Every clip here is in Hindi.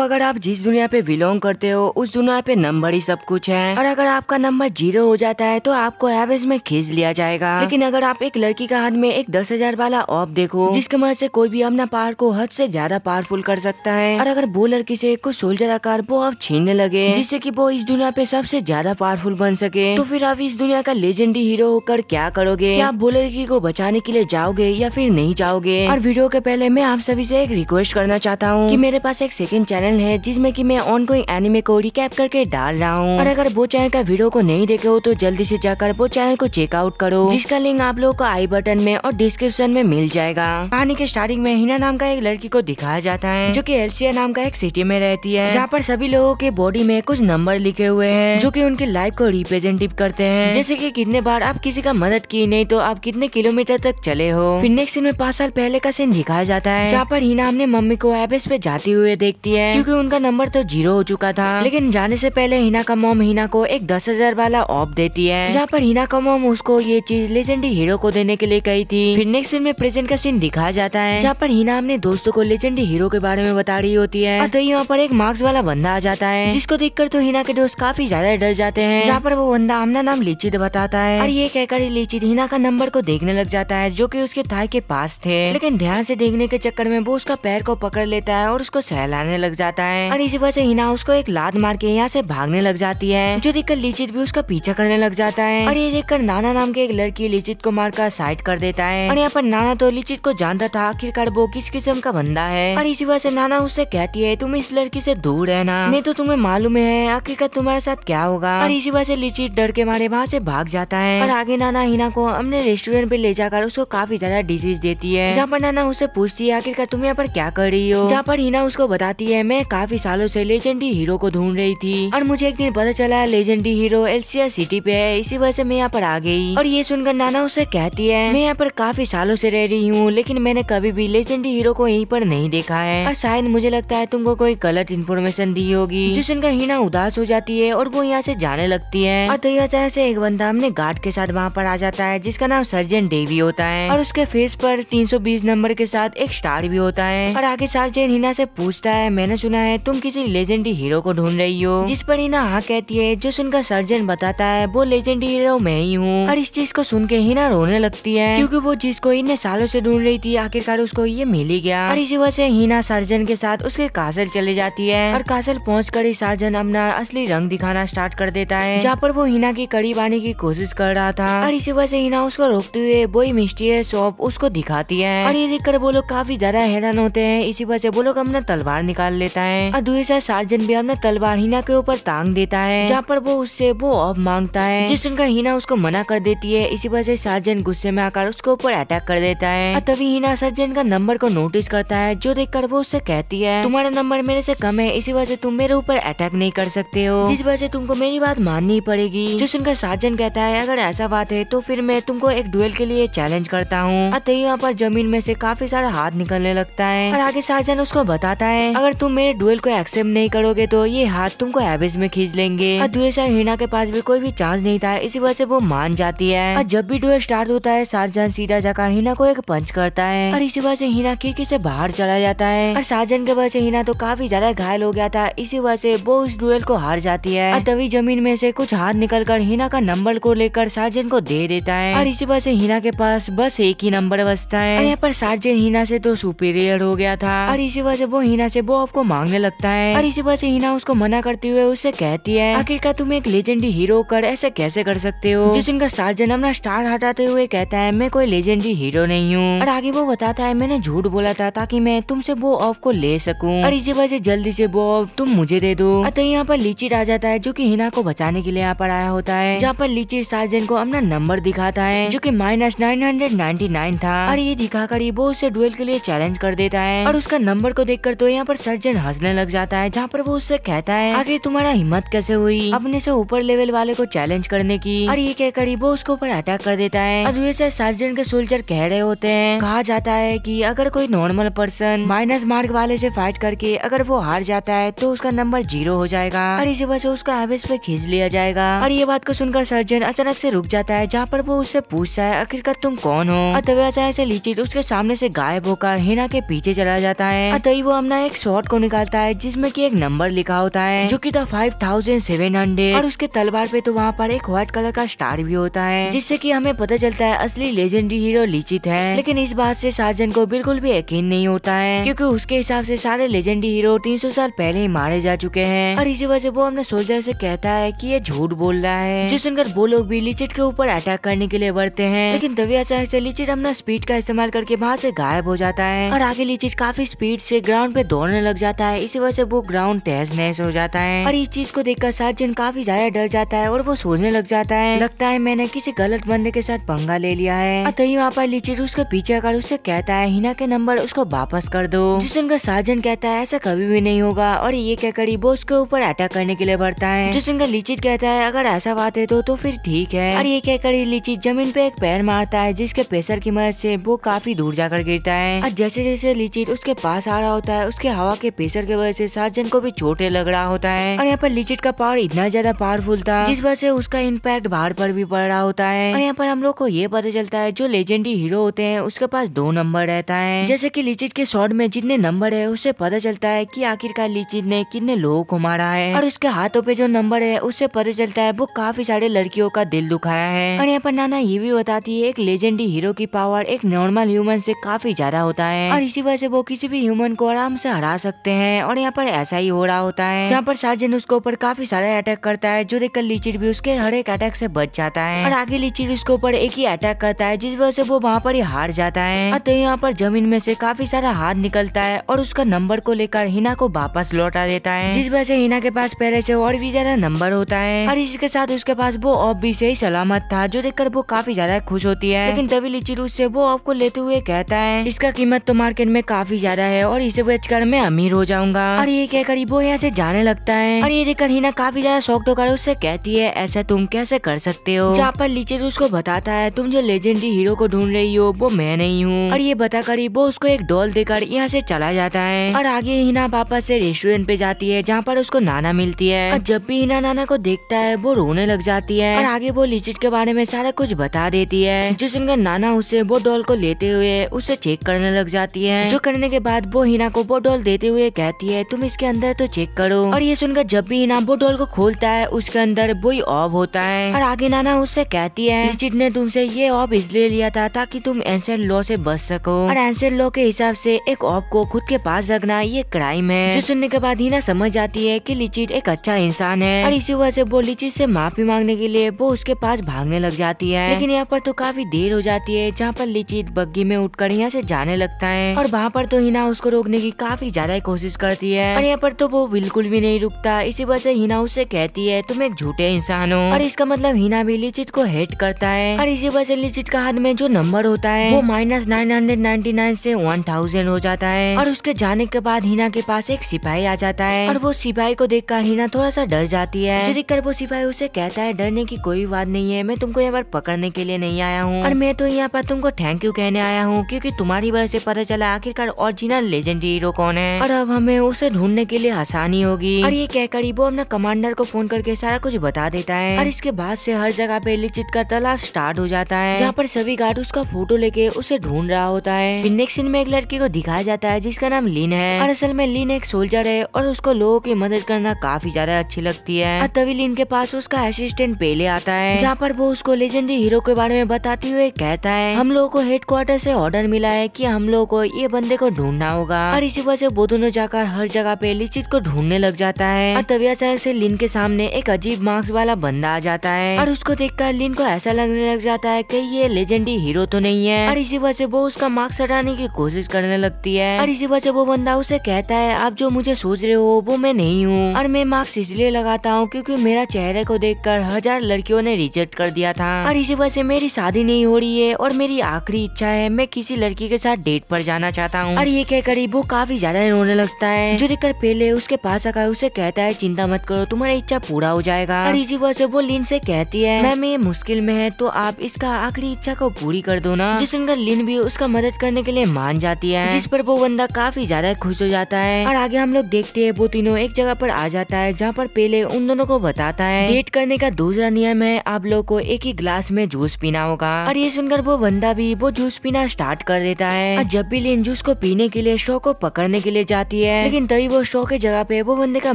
अगर आप जिस दुनिया पे बिलोंग करते हो उस दुनिया पे नंबर ही सब कुछ है, और अगर आपका नंबर 0 हो जाता है तो आपको एवरेज में खींच लिया जाएगा। लेकिन अगर आप एक लड़की का हाथ में एक 10,000 वाला ऑफ देखो, जिसके मदद से कोई भी अपना पावर को हद से ज्यादा पावरफुल कर सकता है, और अगर वो लड़की से कुछ सोल्जर आकार वो ऑफ छीनने लगे जिससे कि वो इस दुनिया पे सबसे ज्यादा पावरफुल बन सके, तो फिर आप इस दुनिया का लेजेंडरी हीरो होकर क्या करोगे? क्या आप वो लड़की को बचाने के लिए जाओगे या फिर नहीं जाओगे? और वीडियो के पहले मैं आप सभी से एक रिक्वेस्ट करना चाहता हूँ कि मेरे पास एक सेकंड चैनल है जिसमें कि मैं ऑनगोइंग एनिमे को रिकैप करके डाल रहा हूँ, और अगर वो चैनल का वीडियो को नहीं देखे हो तो जल्दी से जाकर वो चैनल को चेकआउट करो, जिसका लिंक आप लोगों को आई बटन में और डिस्क्रिप्शन में मिल जाएगा। कहानी के स्टार्टिंग में हिना नाम का एक लड़की को दिखाया जाता है जो कि एल्सिया नाम का एक सिटी में रहती है, जहाँ पर सभी लोगों के बॉडी में कुछ नंबर लिखे हुए हैं जो कि उनकी लाइफ को रिप्रेजेंटिव करते हैं, जैसे कि कितने बार आप किसी का मदद की, नहीं तो आप कितने किलोमीटर तक चले हो। फिर नेक्स्ट सीन में 5 साल पहले का सीन दिखाया जाता है जहाँ पर हिना अपने मम्मी को एवरेज पे जाते हुए देखती है, क्योंकि उनका नंबर तो 0 हो चुका था। लेकिन जाने से पहले हिना का मॉम हिना को एक 10,000 वाला ऑफ देती है, जहाँ पर हिना का मॉम उसको ये चीज लेजेंडरी हीरो को देने के लिए कही थी। फिर नेक्स्ट सीन में प्रेजेंट का सीन दिखाया जाता है जहाँ पर हिना अपने दोस्तों को लेजेंडरी हीरो के बारे में बता रही होती है, और तो यहाँ पर एक मार्क्स वाला बंदा आ जाता है जिसको देखकर तो हिना के दोस्त काफी ज्यादा डर जाते हैं, जहाँ पर वो बंदा अपना नाम लिचित बताता है, और ये कहकर ही लिचित हिना का नंबर को देखने लग जाता है जो कि उसके थाई के पास थे। लेकिन ध्यान से देखने के चक्कर में वो उसका पैर को पकड़ लेता है और उसको सहलाने लग जाता है, और इसी वजह से हिना उसको एक लात मार के यहाँ से भागने लग जाती है, जो देखकर लिचित भी उसका पीछा करने लग जाता है। और ये देखकर नाना नाम के एक लड़की लिचित को मारकर साइड कर देता है, और यहाँ पर नाना तो लिचित को जानता था आखिरकार वो किस किस्म का बंदा है, और इसी वजह से नाना उससे कहती है तुम इस लड़की से दूर रहना, नहीं तो तुम्हें मालूम है आखिरकार तुम्हारे साथ क्या होगा। और इसी वजह से लिचित डर के मारे वहाँ से भाग जाता है, और आगे नाना हिना को अपने रेस्टोरेंट पे ले जाकर उसको काफी ज्यादा डिशेज देती है, जहाँ पर नाना उससे पूछती है आखिरकार तुम यहाँ पर क्या कर रही हो, जहाँ पर हिना उसको बताती है मैं काफी सालों से लेजेंडरी हीरो को ढूंढ रही थी, और मुझे एक दिन पता चला लेजेंडरी हीरो एल्सिया सिटी पे है, इसी वजह से मैं यहाँ पर आ गई। और ये सुनकर नाना उससे कहती है मैं यहाँ पर काफी सालों से रह रही हूँ, लेकिन मैंने कभी भी लेजेंडरी हीरो को यहीं पर नहीं देखा है, और शायद मुझे लगता है तुमको कोई गलत इन्फॉर्मेशन दी होगी। जिस सुनकर हिना उदास हो जाती है और वो यहाँ से जाने लगती है, और तो अचानक से एक बंदा अपने गार्ड के साथ वहाँ पर आ जाता है जिसका नाम सर्जन डेवी होता है, और उसके फेस पर 320 नंबर के साथ एक स्टार भी होता है। और आगे सर्जन हिना से पूछता है मैंने सुना है तुम किसी लेजेंडरी हीरो को ढूंढ रही हो, जिस पर हिना हाँ कहती है, जो सुनकर सर्जन बताता है वो लेजेंडरी हीरो मैं ही हूँ। और इस चीज को सुन के हिना रोने लगती है, क्योंकि वो जिसको इतने सालों से ढूंढ रही थी आखिरकार उसको ये मिल ही गया। और इसी वजह से हिना सर्जन के साथ उसके कासल चले जाती है, और कासल पहुंचकर ही सर्जन अपना असली रंग दिखाना स्टार्ट कर देता है, जहाँ पर वो हिना की करीब आने की कोशिश कर रहा था, और इसी वजह से हिना उसको रोकते हुए वही मिस्टीरियस शॉप उसको दिखाती है। और ये देखकर वो लोग काफी ज्यादा हैरान होते हैं, इसी वजह से वो लोग अपना तलवार निकाल लेता है, और दूसरी साइड सर्जन भी अपना तलवार हिना के ऊपर टांग देता है, जहाँ पर वो उससे वो ऑफ मांगता है, जिस सुनकर हिना उसको मना कर देती है। इसी वजह से सर्जन गुस्से में आकर उसके ऊपर अटैक कर देता है, और तभी हिना सर्जन का नंबर को नोटिस करता है, जो देखकर वो उससे कहती है तुम्हारा नंबर मेरे से कम है, इसी वजह से तुम मेरे ऊपर अटैक नहीं कर सकते हो, जिस वजह से तुमको मेरी बात माननी पड़ेगी। जो सुनकर सर्जन कहता है अगर ऐसा बात है तो फिर मैं तुमको एक डुएल के लिए चैलेंज करता हूँ, और तभी वहाँ पर जमीन में से काफी सारा हाथ निकलने लगता है, और आगे सर्जन उसको बताता है अगर तुम मेरे डुएल को एक्सेप्ट नहीं करोगे तो ये हाथ तुमको एवरेज में खींच लेंगे। और दूसरी साइड हिना के पास भी कोई भी चांस नहीं था, इसी वजह से वो मान जाती है, और जब भी डुएल स्टार्ट होता है सर्जन सीधा जाकर हिना को एक पंच करता है, और इसी वजह से हिना खिड़की से बाहर चला जाता है, और सर्जन के वजह से हिना तो काफी ज्यादा घायल हो गया था, इसी वजह से वो उस डुएल को हार जाती है। और तभी जमीन में से कुछ हाथ निकलकर हिना का नंबर को लेकर सर्जन को दे देता है, और इसी वजह से हिना के पास बस एक ही नंबर बचता है, और यहाँ पर सर्जन हिना से तो सुपीरियर हो गया था, और इसी वजह से वो हिना से वो आपको मांगने लगता है, और इसी वजह से हिना उसको मना करते हुए उससे कहती है आखिरकार तुम एक लेजेंडरी हीरो कर ऐसे कैसे कर सकते हो, जिस उनका सर्जन अपना स्टार हटाते हुए कहता है मैं कोई लेजेंडरी हीरो नहीं हूँ, और आगे वो बताता है मैंने झूठ बोला था ताकि मैं तुमसे वो ऑफ को ले सकूं, और इसी वजह से जल्दी से वो ऑफ तुम मुझे दे दो। तो यहाँ पर लिचित आ जाता है जो कि हिना को बचाने के लिए यहाँ पर आया होता है, जहाँ पर लिचित सर्जन को अपना नंबर दिखाता है जो कि -999 था, और ये दिखाकर ही वो उससे डुएल के लिए चैलेंज कर देता है, और उसका नंबर को देखकर तो यहाँ पर सर्जन हंसने लग जाता है, जहाँ पर वो उससे कहता है आखिर तुम्हारा हिम्मत कैसे हुई अपने से ऊपर लेवल वाले को चैलेंज करने की, और ये कहकर ही वो उसके ऊपर अटैक कर देता है। और दूसरे सर्जन के सोल्जर कह रहे होते हैं कहा जाता है कि अगर कोई नॉर्मल पर्सन माइनस मार्क वाले से फाइट करके अगर वो हार जाता है तो उसका नंबर 0 हो जाएगा, और इसी वजह से उसका एवरेज पे खींच लिया जाएगा। और ये बात को सुनकर सर्जन अचानक से रुक जाता है, जहाँ पर वो उससे पूछता है आखिरकार तुम कौन हो, और तभी अचानक से लिचित उसके सामने से गायब होकर हिना के पीछे चला जाता है, और तभी वो अपना एक शॉट को निकालता है जिसमें कि एक नंबर लिखा होता है जो कि था 5700 और उसके तलवार पे तो वहाँ पर एक व्हाइट कलर का स्टार भी होता है, जिससे कि हमें पता चलता है असली लेजेंडरी हीरो लिचित है। लेकिन इस बात से सार्जन को बिल्कुल भी यकीन नहीं होता है, क्योंकि उसके हिसाब से सारे लेजेंडरी हीरो 300 साल पहले ही मारे जा चुके हैं। और इसी वजह से वो अपने सोल्जर से कहता है कि ये झूठ बोल रहा है, जो सुनकर वो लोग भी लिचित के ऊपर अटैक करने के लिए बढ़ते हैं। लेकिन तभी अचानक से लिचित अपना स्पीड का इस्तेमाल करके वहाँ से गायब हो जाता है और आगे लिचित काफी स्पीड से ग्राउंड पे दौड़ने लग जाता है। इसी वजह से वो ग्राउंड तहस नहस हो जाता है और इस चीज को देखकर सार्जन काफी ज्यादा डर जाता है और वो सोचने लग जाता है, लगता है मैंने किसी गलत बंदे के साथ पंगा ले लिया है। तभी वहाँ पर लिचित उसके पीछे आकर उससे कहता है हिना के नंबर उसको वापस कर दो, जिससे उनका सार्जन कहता है ऐसा कभी भी नहीं होगा और ये कहकर वो उसके ऊपर अटैक करने के लिए बढ़ता है, जिससे उनका लिचित कहता है अगर ऐसा बात है तो फिर ठीक है। और ये कहकर लिचित जमीन पे एक पैर मारता है जिसके प्रेशर की मदद से वो काफी दूर जाकर गिरता है। और जैसे जैसे लिचित उसके पास आ रहा होता है उसके हवा के प्रेशर की वजह से सार्जन को भी चोटें लग रहा होता है। और यहाँ पर लिचित का पावर इतना ज्यादा पावरफुल था जिस वजह से उसका इम्पैक्ट बाहर पर भी पड़ रहा होता है। और यहाँ पर हम लोग को ये पता चलता है जो लेजेंडरी हीरो होते हैं उसके पास 2 नंबर रहता है। जैसे कि लिचित के शॉट में जितने नंबर है उससे पता चलता है कि आखिरकार लिचित ने कितने लोगों को मारा है, और उसके हाथों पे जो नंबर है उससे पता चलता है वो काफी सारे लड़कियों का दिल दुखाया है। और यहाँ पर नाना ये भी बताती है एक लेजेंडरी हीरो की पावर एक नॉर्मल ह्यूमन से काफी ज्यादा होता है और इसी वजह से वो किसी भी ह्यूमन को आराम से हरा सकते हैं। और यहाँ पर ऐसा ही हो रहा होता है जहाँ पर सार्जन उसके ऊपर काफी सारे अटैक करता है, जो देखकर लिचित भी उसके हर एक अटैक से बच जाता है। और आगे लिचित उसके ऊपर एक ही अटैक करता है जिस वजह से वो वहाँ पर ही हार जाता है। तो यहाँ पर जमीन में से काफी सारा हाथ निकलता है और उसका नंबर को लेकर हिना को वापस लौटा देता है, जिस वजह से हिना के पास पहले से और भी ज्यादा नंबर होता है। और इसके साथ उसके पास वो ऑफ भी सही सलामत था, जो देखकर वो काफी ज्यादा खुश होती है। लेकिन तभी लिचित उससे वो ऑफ को लेते हुए कहता है इसका कीमत तो मार्केट में काफी ज्यादा है और इसे बेचकर मैं अमीर हो जाऊंगा। और ये कहकर वो यहाँ से जाने लगता है। और ये देखकर हिना काफी ज्यादा शॉक्ड होकर उससे कहती है ऐसा तुम कैसे कर सकते हो, जहाँ पर लिचित उसको बताता है तुम जो लेजेंडरी हीरो को ढूंढ रही हो वो मैं नहीं हूँ। और ये बताकर वो उसको एक डॉल देकर यहाँ से चला जाता है। और आगे हिना वापस से रेस्टोरेंट पे जाती है जहाँ पर उसको नाना मिलती है। और जब भी हिना नाना को देखता है वो रोने लग जाती है और आगे वो लिचित के बारे में सारा कुछ बता देती है, जो सुनकर नाना उससे वो डॉल को लेते हुए उसे चेक करने लग जाती है। जो करने के बाद वो हिना को वो डॉल देते हुए कहती है तुम इसके अंदर तो चेक करो। और ये सुनकर जब भी हिना वो डॉल को खोलता है उसके अंदर वही ऑफ होता है। और आगे नाना उससे कहती है लिचित ने तुमसे ये ऑफ इसलिए लिया था ताकि तुम एंशिएंट लॉ से बच सको, और एंशिएंट लॉ के हिसाब से एक ऑफ को खुद के पास रखना ये क्राइम है। जो सुनने के बाद हिना समझ जाती है कि लिचित एक अच्छा इंसान है और इसी वजह से वो लिचित से माफी मांगने के लिए वो उसके पास भागने लग जाती है। लेकिन यहाँ पर तो काफी देर हो जाती है जहाँ पर लिचित बग्गी में उठकर यहाँ से जाने लगता है। और वहाँ पर तो हिना उसको रोकने की काफी ज्यादा कोशिश करती है और यहाँ पर तो वो बिल्कुल भी नहीं रुकता। इसी वजह से हिना उससे कहती है तुम एक झूठे इंसान हो, और इसका मतलब हिना भी लिचित को हेट करता है। और इसी वजह से लिचित का हाथ में जो नंबर होता है वो -999 से 1000 हो जाता है। और उसके जाने के बाद हिना के पास एक सिपाही आ जाता है और वो सिपाही को देखकर हिना थोड़ा सा डर जाती है, जो देखकर वो सिपाही उसे कहता है डरने की कोई बात नहीं है, मैं तुमको यहाँ पर पकड़ने के लिए नहीं आया हूँ और मैं तो यहाँ पर तुमको थैंक यू कहने आया हूँ, क्योंकि तुम्हारी वजह से पता चला आखिरकार ओरिजिनल लेजेंडरी हीरो कौन है और अब हमें उसे ढूंढने के लिए आसानी होगी। और ये कहकर वो अपना कमांडर को फोन करके सारा कुछ बता देता है। और इसके बाद से हर जगह पे लिचित का तलाश स्टार्ट हो जाता है, जहाँ पर सभी गार्ड उसका फोटो लेके उसे ढूंढ रहा होता है। फिर नेक्स्ट सीन में एक लड़की को दिखाया जाता है जिसका नाम लिन है, और असल में लिन एक सोल्जर है और उसको लोगों की मदद करना काफी ज्यादा अच्छी लगती है। और तभी लिन के पास उसका असिस्टेंट पेले आता है, जहाँ पर वो उसको लेजेंडरी हीरो के बारे में बताते हुए कहता है हम लोगों को हेडक्वार्टर से ऑर्डर मिला है कि हम लोगों को ये बंदे को ढूंढना होगा। और इसी वजह से वो दोनों जाकर हर जगह पे लिचित को ढूंढने लग जाता है। और तभी अचानक से लिन के सामने एक अजीब मास्क वाला बंदा आ जाता है और उसको देखकर लिन को ऐसा लगने लग जाता है कि ये लेजेंडरी हीरो तो नहीं है, और इसी वजह से वो उसका मास्क हटाने की कोशिश करने लगती है। और इसी वजह से वो बंदा उसे कहता है आप जो मुझे सोच रहे हो वो मैं नहीं हूँ, और मैं मास्क इसलिए लगाता हूँ क्योंकि मेरा चेहरे को देखकर 1000 लड़कियों ने रिजेक्ट कर दिया था, और इसी वजह से मेरी शादी नहीं हो रही है और मेरी आखिरी इच्छा है मैं किसी लड़की के साथ डेट पर जाना चाहता हूँ। और ये कहकर वो काफी ज्यादा रोने लगता है, जो देखकर पहले उसके पास आकर उसे कहता है चिंता मत करो तुम्हारी इच्छा पूरा हो जाएगा। और इसी वजह से वो लिन से कहती है मैम ये मुश्किल में है तो आप इसका आखिरी इच्छा को पूरी कर दो ना, जिस सुनकर लिन भी उसका मदद करने के लिए मान जाती है, जिस पर वो बंदा काफी ज्यादा खुश हो जाता है। और आगे हम लोग देखते हैं वो तीनों एक जगह पर आ जाता है जहाँ पर पहले उन दोनों को बताता है डेट करने का दूसरा नियम है आप लोग को एक ही ग्लास में जूस पीना होगा। और ये सुनकर वो बंदा भी वो जूस पीना स्टार्ट कर देता है, और जब भी लिन जूस को पीने के लिए शो को पकड़ने के लिए जाती है, लेकिन तभी वो शो की जगह पे वो बंदे का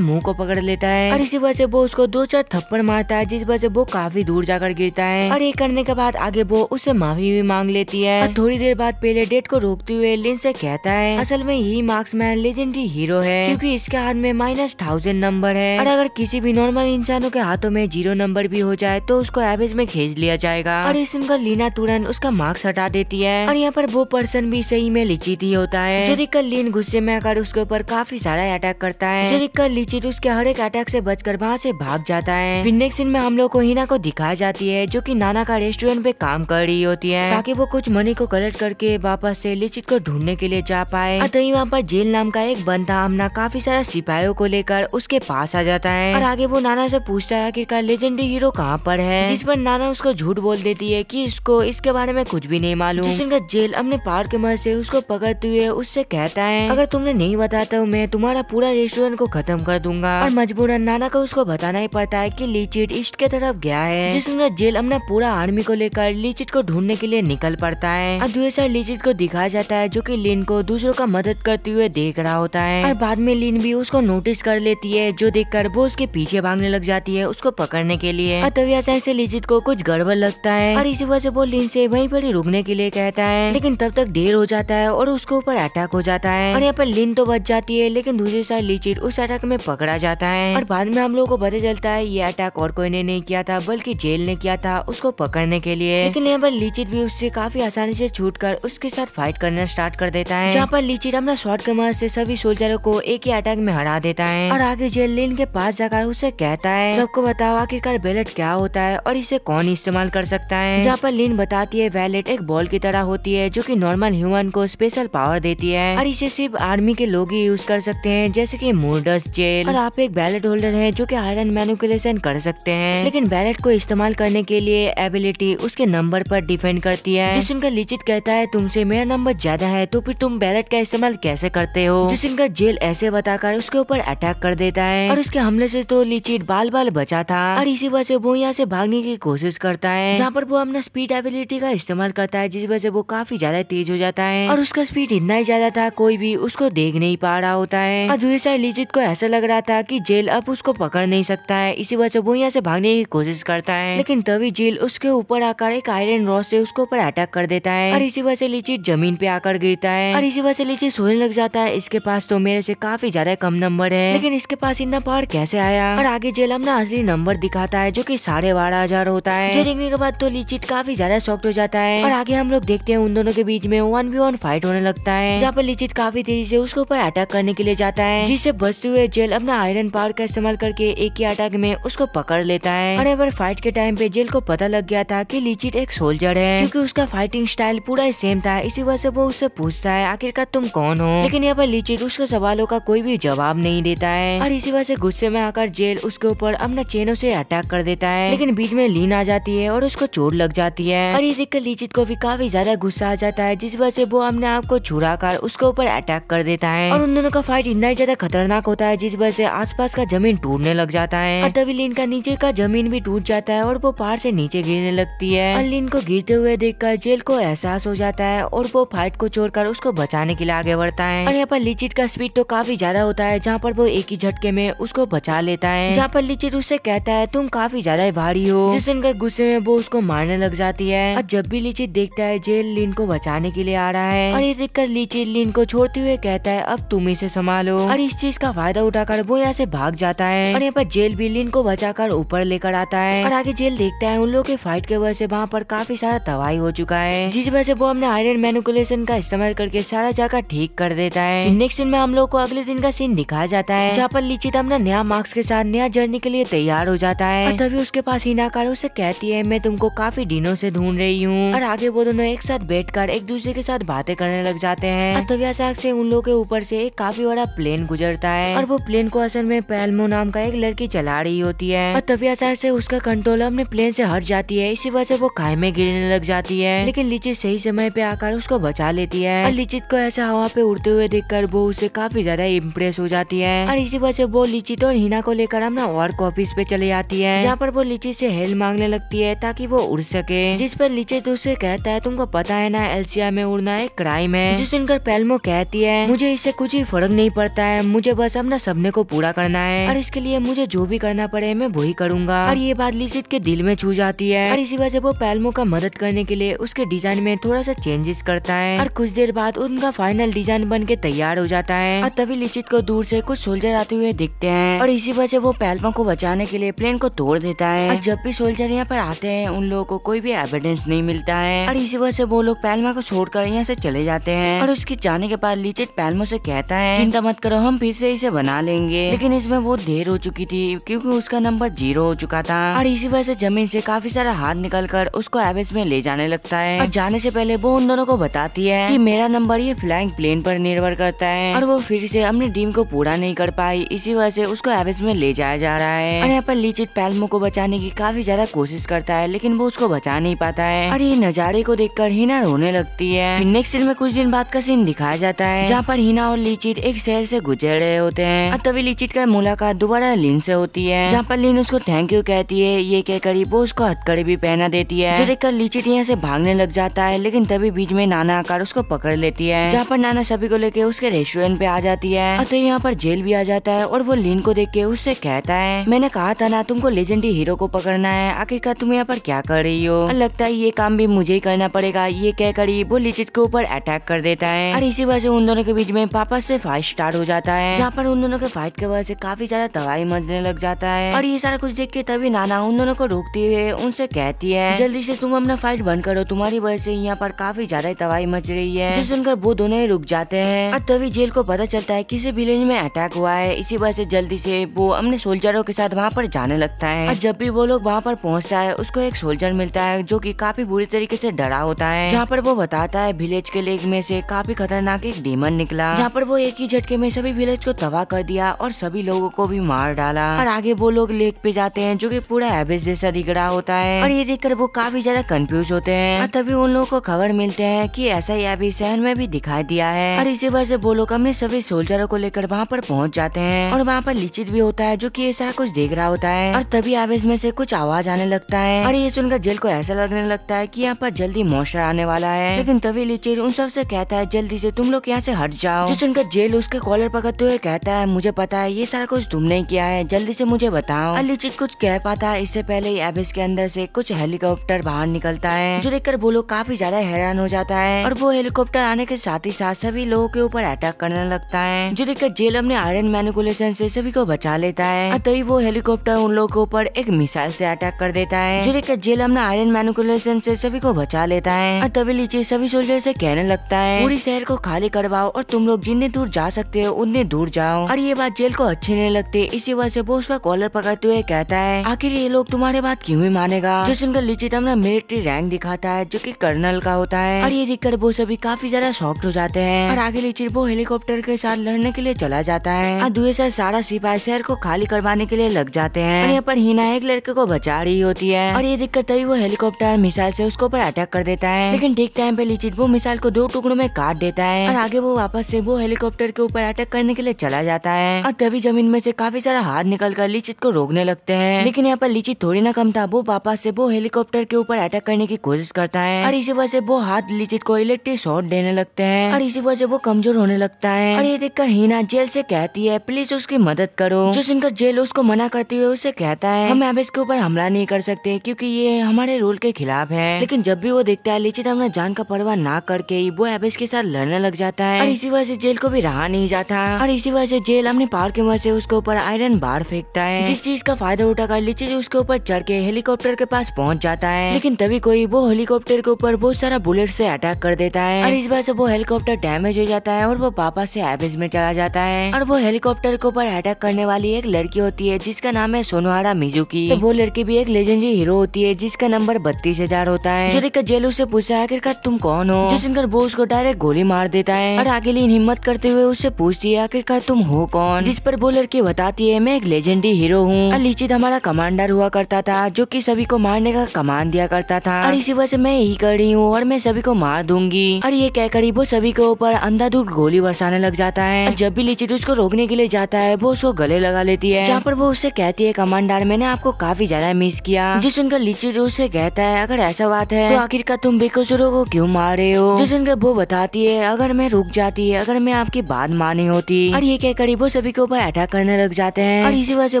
मुंह को पकड़ लेता है और इसी वजह से वो उसको 2-4 थप्पड़ मारता है, जिस वजह से वो काफी दूर जाकर गिरता है। और ये करने के बाद आगे वो उससे माफी भी मांग लेती है और थोड़ी देर बाद पहले डेट को रोकते हुए लिन से कहता है असल में यही मार्क्समैन लेजेंडरी हीरो है, क्योंकि इसके हाथ में -1000 नंबर है और अगर किसी भी नॉर्मल इंसानों के हाथों में 0 नंबर भी हो जाए तो उसको एवरेज में खींच लिया जाएगा। और इस सुनकर लीना तुरंत उसका मार्क्स हटा देती है और यहाँ पर वो पर्सन भी सही में लिचित ही होता है, जो देखकर लीन गुस्से में आकर उसके ऊपर काफी सारा अटैक करता है, जो देखकर लिचित उसके हर एक अटैक से बचकर वहाँ से भाग जाता है। फिर नेक्स्ट सीन में हम लोग को हिना को दिखाई जाती है जो कि नाना का रेस्टोरेंट पे काम कर रही होती है ताकि वो कुछ मनी को कलेक्ट करके वापस से लिचित को ढूंढने के लिए जा पाए। और तभी वहाँ पर जेल नाम का एक बंदा हमना काफी सारा सिपाहियों को लेकर उसके पास आ जाता है और आगे वो नाना से पूछता है आखिरकार लेजेंडरी हीरो कहाँ पर है, जिस पर नाना उसको झूठ बोल देती है कि इसको इसके बारे में कुछ भी नहीं मालूम। जिसका जेल अपने पावर के मदद से उसको पकड़ते हुए उससे कहता है अगर तुमने नहीं बताया तो मैं तुम्हारा पूरा रेस्टोरेंट को खत्म कर दूंगा। और मजबूरन नाना को उसको बताना ही पड़ता है कि लिचित ईस्ट के तरफ गया है, जिसमें जेल अपना पूरा आर्मी को लेकर लिचित को ढूंढने के लिए निकल पड़ता है। और दूसरे साइड लिचित को दिखाया जाता है जो कि लिन को दूसरों का मदद करते हुए देख रहा होता है और बाद में लिन भी उसको नोटिस कर लेती है, जो देखकर वो उसके पीछे भागने लग जाती है उसको पकड़ने के लिए। और तभी अचानक से लिचित को कुछ गड़बड़ लगता है और इसी वजह से वो लिन से वहीं पर ही रुकने के लिए कहता है, लेकिन तब तक देर हो जाता है और उसके ऊपर अटैक हो जाता है और यहाँ पर लिन तो बच जाती है, लेकिन दूसरी साइड लिचित उस अटैक में पकड़ा जाता है। और बाद में हम लोग को पता चलता है ये अटैक और कोई ने नहीं किया था बल्कि जेल ने किया था उसको पकड़ने के लिए। लेकिन यहाँ पर लिचित भी उससे काफी आसानी से छूटकर उसके साथ फाइट करना स्टार्ट कर देता है, जहाँ पर लिचित अपना शॉर्ट की मदद से सभी सोल्जरों को एक ही अटैक में हरा देता है। और आगे जेल लिन के पास जाकर उसे कहता है सबको बताओ आखिरकार वैलेट क्या होता है और इसे कौन इस्तेमाल कर सकता है, जहाँ पर लिन बताती है वैलेट एक बॉल की तरह होती है जो कि नॉर्मल ह्यूमन को स्पेशल पावर देती है और इसे सिर्फ आर्मी के लोग ही यूज कर सकते हैं, जैसे कि मूर्डर्स जेल। और आप एक बैलेट होल्डर है जो कि आयरन मैनिपुलेशन कर सकते हैं, लेकिन बैलेट को इस्तेमाल करने के लिए एबिलिटी उसके नंबर पर डिपेंड करती है। जिसका लिचित कहता है तुमसे मेरा नंबर ज्यादा है तो फिर तुम बैलेट का इस्तेमाल कैसे करते हो, जिसका जेल ऐसे बताकर उसके ऊपर अटैक कर देता है और उसके हमले से तो लिचित बाल बाल बचा था और इसी वजह से वो यहाँ से भागने की कोशिश करता है, जहाँ पर वो अपना स्पीड एबिलिटी का इस्तेमाल करता है, जिस वजह से वो काफी ज्यादा तेज हो जाता है और उसका स्पीड इतना ही ज्यादा था कोई भी उसको देख नहीं पा रहा होता है। और दूसरी साइड लिचित को ऐसा लग रहा था कि जेल अब उसको पकड़ नहीं सकता है, इसी वजह से वो यहाँ से भागने की कोशिश करता है, लेकिन तभी जेल उसके ऊपर आकर एक आयरन रॉड से उसके ऊपर अटैक कर देता है और इसी वजह से लिचित जमीन पे आकर गिरता है और इसी वजह से लिचित सोचने लग जाता है इसके पास तो मेरे से काफी ज्यादा कम नंबर है, लेकिन इसके पास इतना पावर कैसे आया। और आगे जेल अपना असली नंबर दिखाता है जो कि 12,500 होता है, जो देखने के बाद तो लिचित काफी ज्यादा शॉक्ड हो जाता है। और आगे हम लोग देखते हैं उन दोनों के बीच में 1v1 फाइट होने लगता है, जहाँ पर लिचित काफी तेजी से उसके ऊपर अटैक करने के लिए जाता है, जिससे बचते हुए जेल अपना आयरन पावर का इस्तेमाल करके एक ही अटैक में उसको पकड़ लेता है। और यहाँ फाइट के टाइम पे जेल को पता लग गया था कि लिचित एक सोल्जर है, क्योंकि उसका फाइटिंग स्टाइल पूरा सेम था, इसी वजह से वो उससे पूछता है आखिरकार तुम कौन हो, लेकिन यहाँ पर लिचित उसके सवालों का कोई भी जवाब नहीं देता है और इसी वजह से गुस्से में आकर जेल उसके ऊपर अपना चेनों से अटैक कर देता है, लेकिन बीच में लीन आ जाती है और उसको चोट लग जाती है और ये देखकर लिचित को भी काफी ज्यादा गुस्सा आ जाता है, जिस वजह से वो अपने आप को छुड़ा कर उसके ऊपर अटैक कर देता है और उन दोनों का फाइट इतना ज्यादा खतरनाक होता है, जिस वजह से आसपास का जमीन टूटने लग जाता है और तभी लीन का नीचे का जमीन भी टूट जाता है और वो पहाड़ से नीचे गिरने लगती है और लीन को गिरते हुए देखकर जेल को एहसास हो जाता है और वो फाइट को छोड़कर उसको बचाने के लिए आगे बढ़ता है। और यहाँ पर लिचित का स्पीड तो काफी ज्यादा होता है, जहाँ पर वो एक ही झटके में उसको बचा लेता है, जहाँ पर लिचित उससे कहता है तुम काफी ज्यादा भारी हो, जिस सुनकर गुस्से में वो उसको मारने लग जाती है। और जब भी लिचित देखता है जेल लीन को बचाने के लिए आ रहा है और ये देखकर लिचित लीन को छोड़ते हुए कहता है अब तुम इसे संभालो, और इस चीज का फायदा उठाकर वो यहाँ से भाग जाता है और यहाँ पर जेल भी लीन को बचाकर ऊपर लेकर आता है और आगे जेल देखता है उन लोगों के फाइट के वजह से वहाँ पर काफी सारा तबाही हो चुका है, जिस वजह से वो अपने आयरन मैनिपुलेशन का इस्तेमाल करके सारा जगह ठीक कर देता है। नेक्स्ट सीन में हम लोग को अगले दिन का सीन दिखाया जाता है, जहाँ पर लिचित अपना नया मार्क्स के साथ नया जर्नी के लिए तैयार हो जाता है और तभी उसके पास हिना आकर उसे कहती है मैं तुमको काफी दिनों से ढूंढ रही हूँ, और आगे वो दोनों एक साथ बैठकर एक दूसरे के साथ बातें करने लग जाते हैं और तभी अचानक से उन लोगों के ऊपर से एक काफी बड़ा प्लेन गुजरता है और वो प्लेन को असल में पैल्मो नाम का एक लड़की चला रही होती है और तभी अचानक से उसका कंट्रोल अपने प्लेन से हट जाती है, इसी वजह से वो खाई में गिरने लग जाती है, लेकिन लिचित सही समय पे आकर उसको बचा लेती है और लिचित को ऐसा हवा पे उड़ते हुए देखकर वो उससे काफी ज्यादा इम्प्रेस हो जाती है और इसी वजह से वो लिचित और हिना को लेकर अपना वर्क ऑफिस पे चले जाती है, जहाँ पर वो लिचित से हेल्प मांगने लगती है ताकि वो उड़ सके, जिस पर लिचित उससे कहता है तुमको पता है ना एलसीआई में उड़ना एक क्राइम है, जिस सुनकर पैल्मो कहती है मुझे इससे कुछ मुझे फर्क नहीं पड़ता है, मुझे बस अपना सपने को पूरा करना है और इसके लिए मुझे जो भी करना पड़े मैं वही करूंगा। और ये बात लिचित के दिल में छू जाती है और इसी वजह से वो पैल्मो का मदद करने के लिए उसके डिजाइन में थोड़ा सा चेंजेस करता है और कुछ देर बाद उनका फाइनल डिजाइन बन के तैयार हो जाता है। और तभी लिचित को दूर से कुछ सोल्जर आते हुए दिखते हैं और इसी वजह से वो पैल्मो को बचाने के लिए प्लेन को तोड़ देता है। और जब भी सोल्जर यहाँ पर आते हैं उन लोगों को कोई भी एविडेंस नहीं मिलता है और इसी वजह से वो लोग पैल्मा को छोड़कर यहाँ से चले जाते हैं। और उसके जाने के बाद लिचित पैल्मो से कहता है चिंता मत करो, हम फिर से इसे बना लेंगे। लेकिन इसमें वो देर हो चुकी थी क्योंकि उसका नंबर 0 हो चुका था और इसी वजह से जमीन से काफी सारा हाथ निकलकर उसको एवेस में ले जाने लगता है। और जाने से पहले वो उन दोनों को बताती है कि मेरा नंबर ये फ्लाइंग प्लेन पर निर्भर करता है और वो फिर से अपने ड्रीम को पूरा नहीं कर पाई, इसी वजह से उसको एवेस में ले जाया जा रहा है। और यहाँ पर लिचित पैल्मो को बचाने की काफी ज्यादा कोशिश करता है लेकिन वो उसको बचा नहीं पाता है और ये नजारे को देखकर हिना रोने लगती है। फिर नेक्स्ट सीन में कुछ दिन बाद का सीन दिखाया जाता है जहाँ पर हिना और लिचित एक शहर से गुजर रहे होते हैं और तभी लिचित का मुलाकात दोबारा लिन से होती है जहाँ पर लिन उसको थैंक यू कहती है। ये कहकर वो उसको हथकड़ी भी पहना देती है जो देखकर लिचित यहाँ से भागने लग जाता है। लेकिन तभी बीच में नाना आकर उसको पकड़ लेती है जहाँ पर नाना सभी को लेके उसके रेस्टोरेंट पे आ जाती है और तो यहाँ पर जेल भी आ जाता है और वो लिन को देख के उससे कहता है मैंने कहा था ना तुमको लेजेंडरी हीरो को पकड़ना है, आखिरकार तुम यहाँ पर क्या कर रही हो और लगता है ये काम भी मुझे ही करना पड़ेगा। ये कहकर ही वो लिचित के ऊपर अटैक कर देता है और इसी वजह से उन दोनों के बीच में वापस से फाइट स्टार्ट हो जाता है जहाँ पर उन दोनों के फाइट के वजह से काफी ज्यादा तबाही मचने लग जाता है। और ये सारा कुछ देख के तभी नाना उन दोनों को रोकते हुए उनसे कहती है जल्दी से तुम अपना फाइट बंद करो, तुम्हारी वजह से यहाँ पर काफी ज्यादा तबाही मच रही है। जो सुनकर वो दोनों ही रुक जाते हैं और तभी जेल को पता चलता है किसी विलेज में अटैक हुआ है, इसी वजह से जल्दी से वो अपने सोल्जरों के साथ वहाँ पर जाने लगता है। और जब भी वो लोग वहाँ पर पहुँचता है उसको एक सोल्जर मिलता है जो कि काफी बुरी तरीके से डरा होता है जहाँ पर वो बताता है विलेज के लेक में से काफी खतरनाक एक डीमन निकला जहाँ पर वो एक ही झटके में सभी विलेज को तबाह कर दिया और सभी लोगों को भी मार डाला। और आगे वो लोग लेक पे जाते हैं जो कि पूरा एवेस जैसा दिख रहा होता है और ये देखकर वो काफी ज्यादा कंफ्यूज होते हैं। और तभी उन लोगों को खबर मिलते हैं कि ऐसा ही एवेस शहर में भी दिखाई दिया है और इसी वजह से वो लोग अपने सभी सोल्जरों को लेकर वहाँ पर पहुँच जाते हैं और वहाँ पर लिचित भी होता है जो कि ये सारा कुछ देख रहा होता है। और तभी एवेस में से कुछ आवाज आने लगता है और ये सुनकर जेल को ऐसा लगने लगता है कि यहाँ पर जल्दी मॉन्स्टर आने वाला है। लेकिन तभी लिचित उन सबसे कहता है जल्दी से तुम लोग यहाँ से हट जाओ। जो सुनकर जेल उसके कॉलर पकड़ते हुए कहता है मुझे पता है ये सारा कुछ तुमने किया है, जल्दी से मुझे बताओ। और लिचित कुछ कह पाता है इससे पहले ही एवेस के अंदर से कुछ हेलीकॉप्टर बाहर निकलता है जो देखकर वो लोग काफी ज्यादा हैरान हो जाता है और वो हेलीकॉप्टर आने के साथ ही साथ सभी लोगों के ऊपर अटैक करने लगता है जो देखकर जेल अपने आयरन मैनिपुलेशन से सभी को बचा लेता है। और तभी वो हेलीकॉप्टर उन लोगों के ऊपर एक मिसाइल से अटैक कर देता है जो देखकर जेल अपना आयरन मैनिपुलेशन से सभी को बचा लेता है। और तभी लिचित सभी सोल्जर से कहने लगता है पूरी शहर को खाली करवाओ और तुम लोग जितने दूर जा सकते हो उतने दूर जाओ। और ये बात जेल को अच्छी नहीं लगती, इसी वजह से वो उसका कॉलर पकड़ते हुए कहता है आखिर ये लोग तुम्हारे बात क्यों ही मानेगा। जो सुनकर लिचित अपना मिलिट्री रैंक दिखाता है जो कि कर्नल का होता है और ये देखकर वो सभी काफी ज्यादा शॉक्ड हो जाते हैं। और आगे लिचित वो हेलीकॉप्टर के साथ लड़ने के लिए चला जाता है और दूसरे साइड सारा सिपाही शहर को खाली करवाने के लिए लग जाते हैं। और यहाँ पर हिना एक लड़के को बचा रही होती है और ये देखकर तभी वो हेलीकॉप्टर मिसाइल से उसके ऊपर अटैक कर देता है। लेकिन ठीक टाइम पे लिचित वो मिसाइल को 2 टुकड़ों में काट देता है और आगे वो वापस से वो हेलीकॉप्टर के ऊपर अटैक करने के लिए चला जाता है। और तभी जमीन में से काफी सारा हाथ निकलकर लिचित को रोकने लगते हैं। लेकिन यहाँ पर लिचित थोड़ी ना कम था, वो वापस से वो हेलीकॉप्टर के ऊपर अटैक करने की कोशिश करता है और इसी वजह से वो हाथ लिचित को इलेक्ट्रिक शॉट देने लगते हैं और इसी वजह से वो कमजोर होने लगता है। और ये देखकर हिना जेल से कहती है प्लीज उसकी मदद करो। जो सुनकर जेल उसको मना करते हुए उसे कहता है हम एवेस के ऊपर हमला नहीं कर सकते क्योंकि ये हमारे रूल के खिलाफ है। लेकिन जब भी वो देखता है लिचित अपना जान का परवाह ना करके ही वो एवेस के साथ लड़ने लग जाता है और इसी वजह से जेल को भी रहा नहीं जाता और इसी वजह से जेल अपने पावर की मदद से उसके ऊपर आयरन बार फेंकता है जिस चीज का फायदा उठाकर लिचित उसके ऊपर चढ़ के हेलीकॉप्टर के पास पहुंच जाता है। लेकिन तभी कोई वो हेलीकॉप्टर के ऊपर बहुत सारा बुलेट से अटैक कर देता है और इस वजह से वो हेलीकॉप्टर डैमेज हो जाता है और वो वापस से एवेस में चला जाता है। और वो हेलीकॉप्टर के ऊपर अटैक करने वाली एक लड़की होती है जिसका नाम है सोनोहारा मिजुकी। तो वो लड़की भी एक लेजेंडरी हीरो होती है जिसका नंबर 32,000 होता है। जो देखकर जेल उससे पूछता है आखिरकार तुम कौन हो। जो सुनकर वो उसको डायरेक्ट गोली मार देता है और आगे लीन हिम्मत करते हुए उससे पूछती है आखिरकार तुम हो कौन। जिस पर वो लड़की बताती है मैं एक लेजेंडरी हीरो हूँ और लिचित हमारा कमांडर हुआ करता था जो कि सभी को मारने का कमांड दिया करता था और इसी वजह से मैं यही कर रही हूँ और मैं सभी को मार दूंगी। और ये कहकर वो सभी के ऊपर अंधाधुंध गोली बरसाने लग जाता है। जब भी लिचित उसको रोकने के लिए जाता है वो उसको गले लगा लेती है जहाँ पर वो उससे कहती है कमांडर मैंने आपको काफी ज्यादा मिस किया। जो सुनकर लिचित उससे कहता है अगर ऐसा बात है तो आखिरकार तुम बेकसूरों को क्यों मार रहे हो। जो सुनकर वो बताती है अगर मैं रुक जाती है अगर मैं आपकी बात मानी होती। और ये कहकर वो सभी के ऊपर अटैक करने लग जाते हैं और इसी वजह से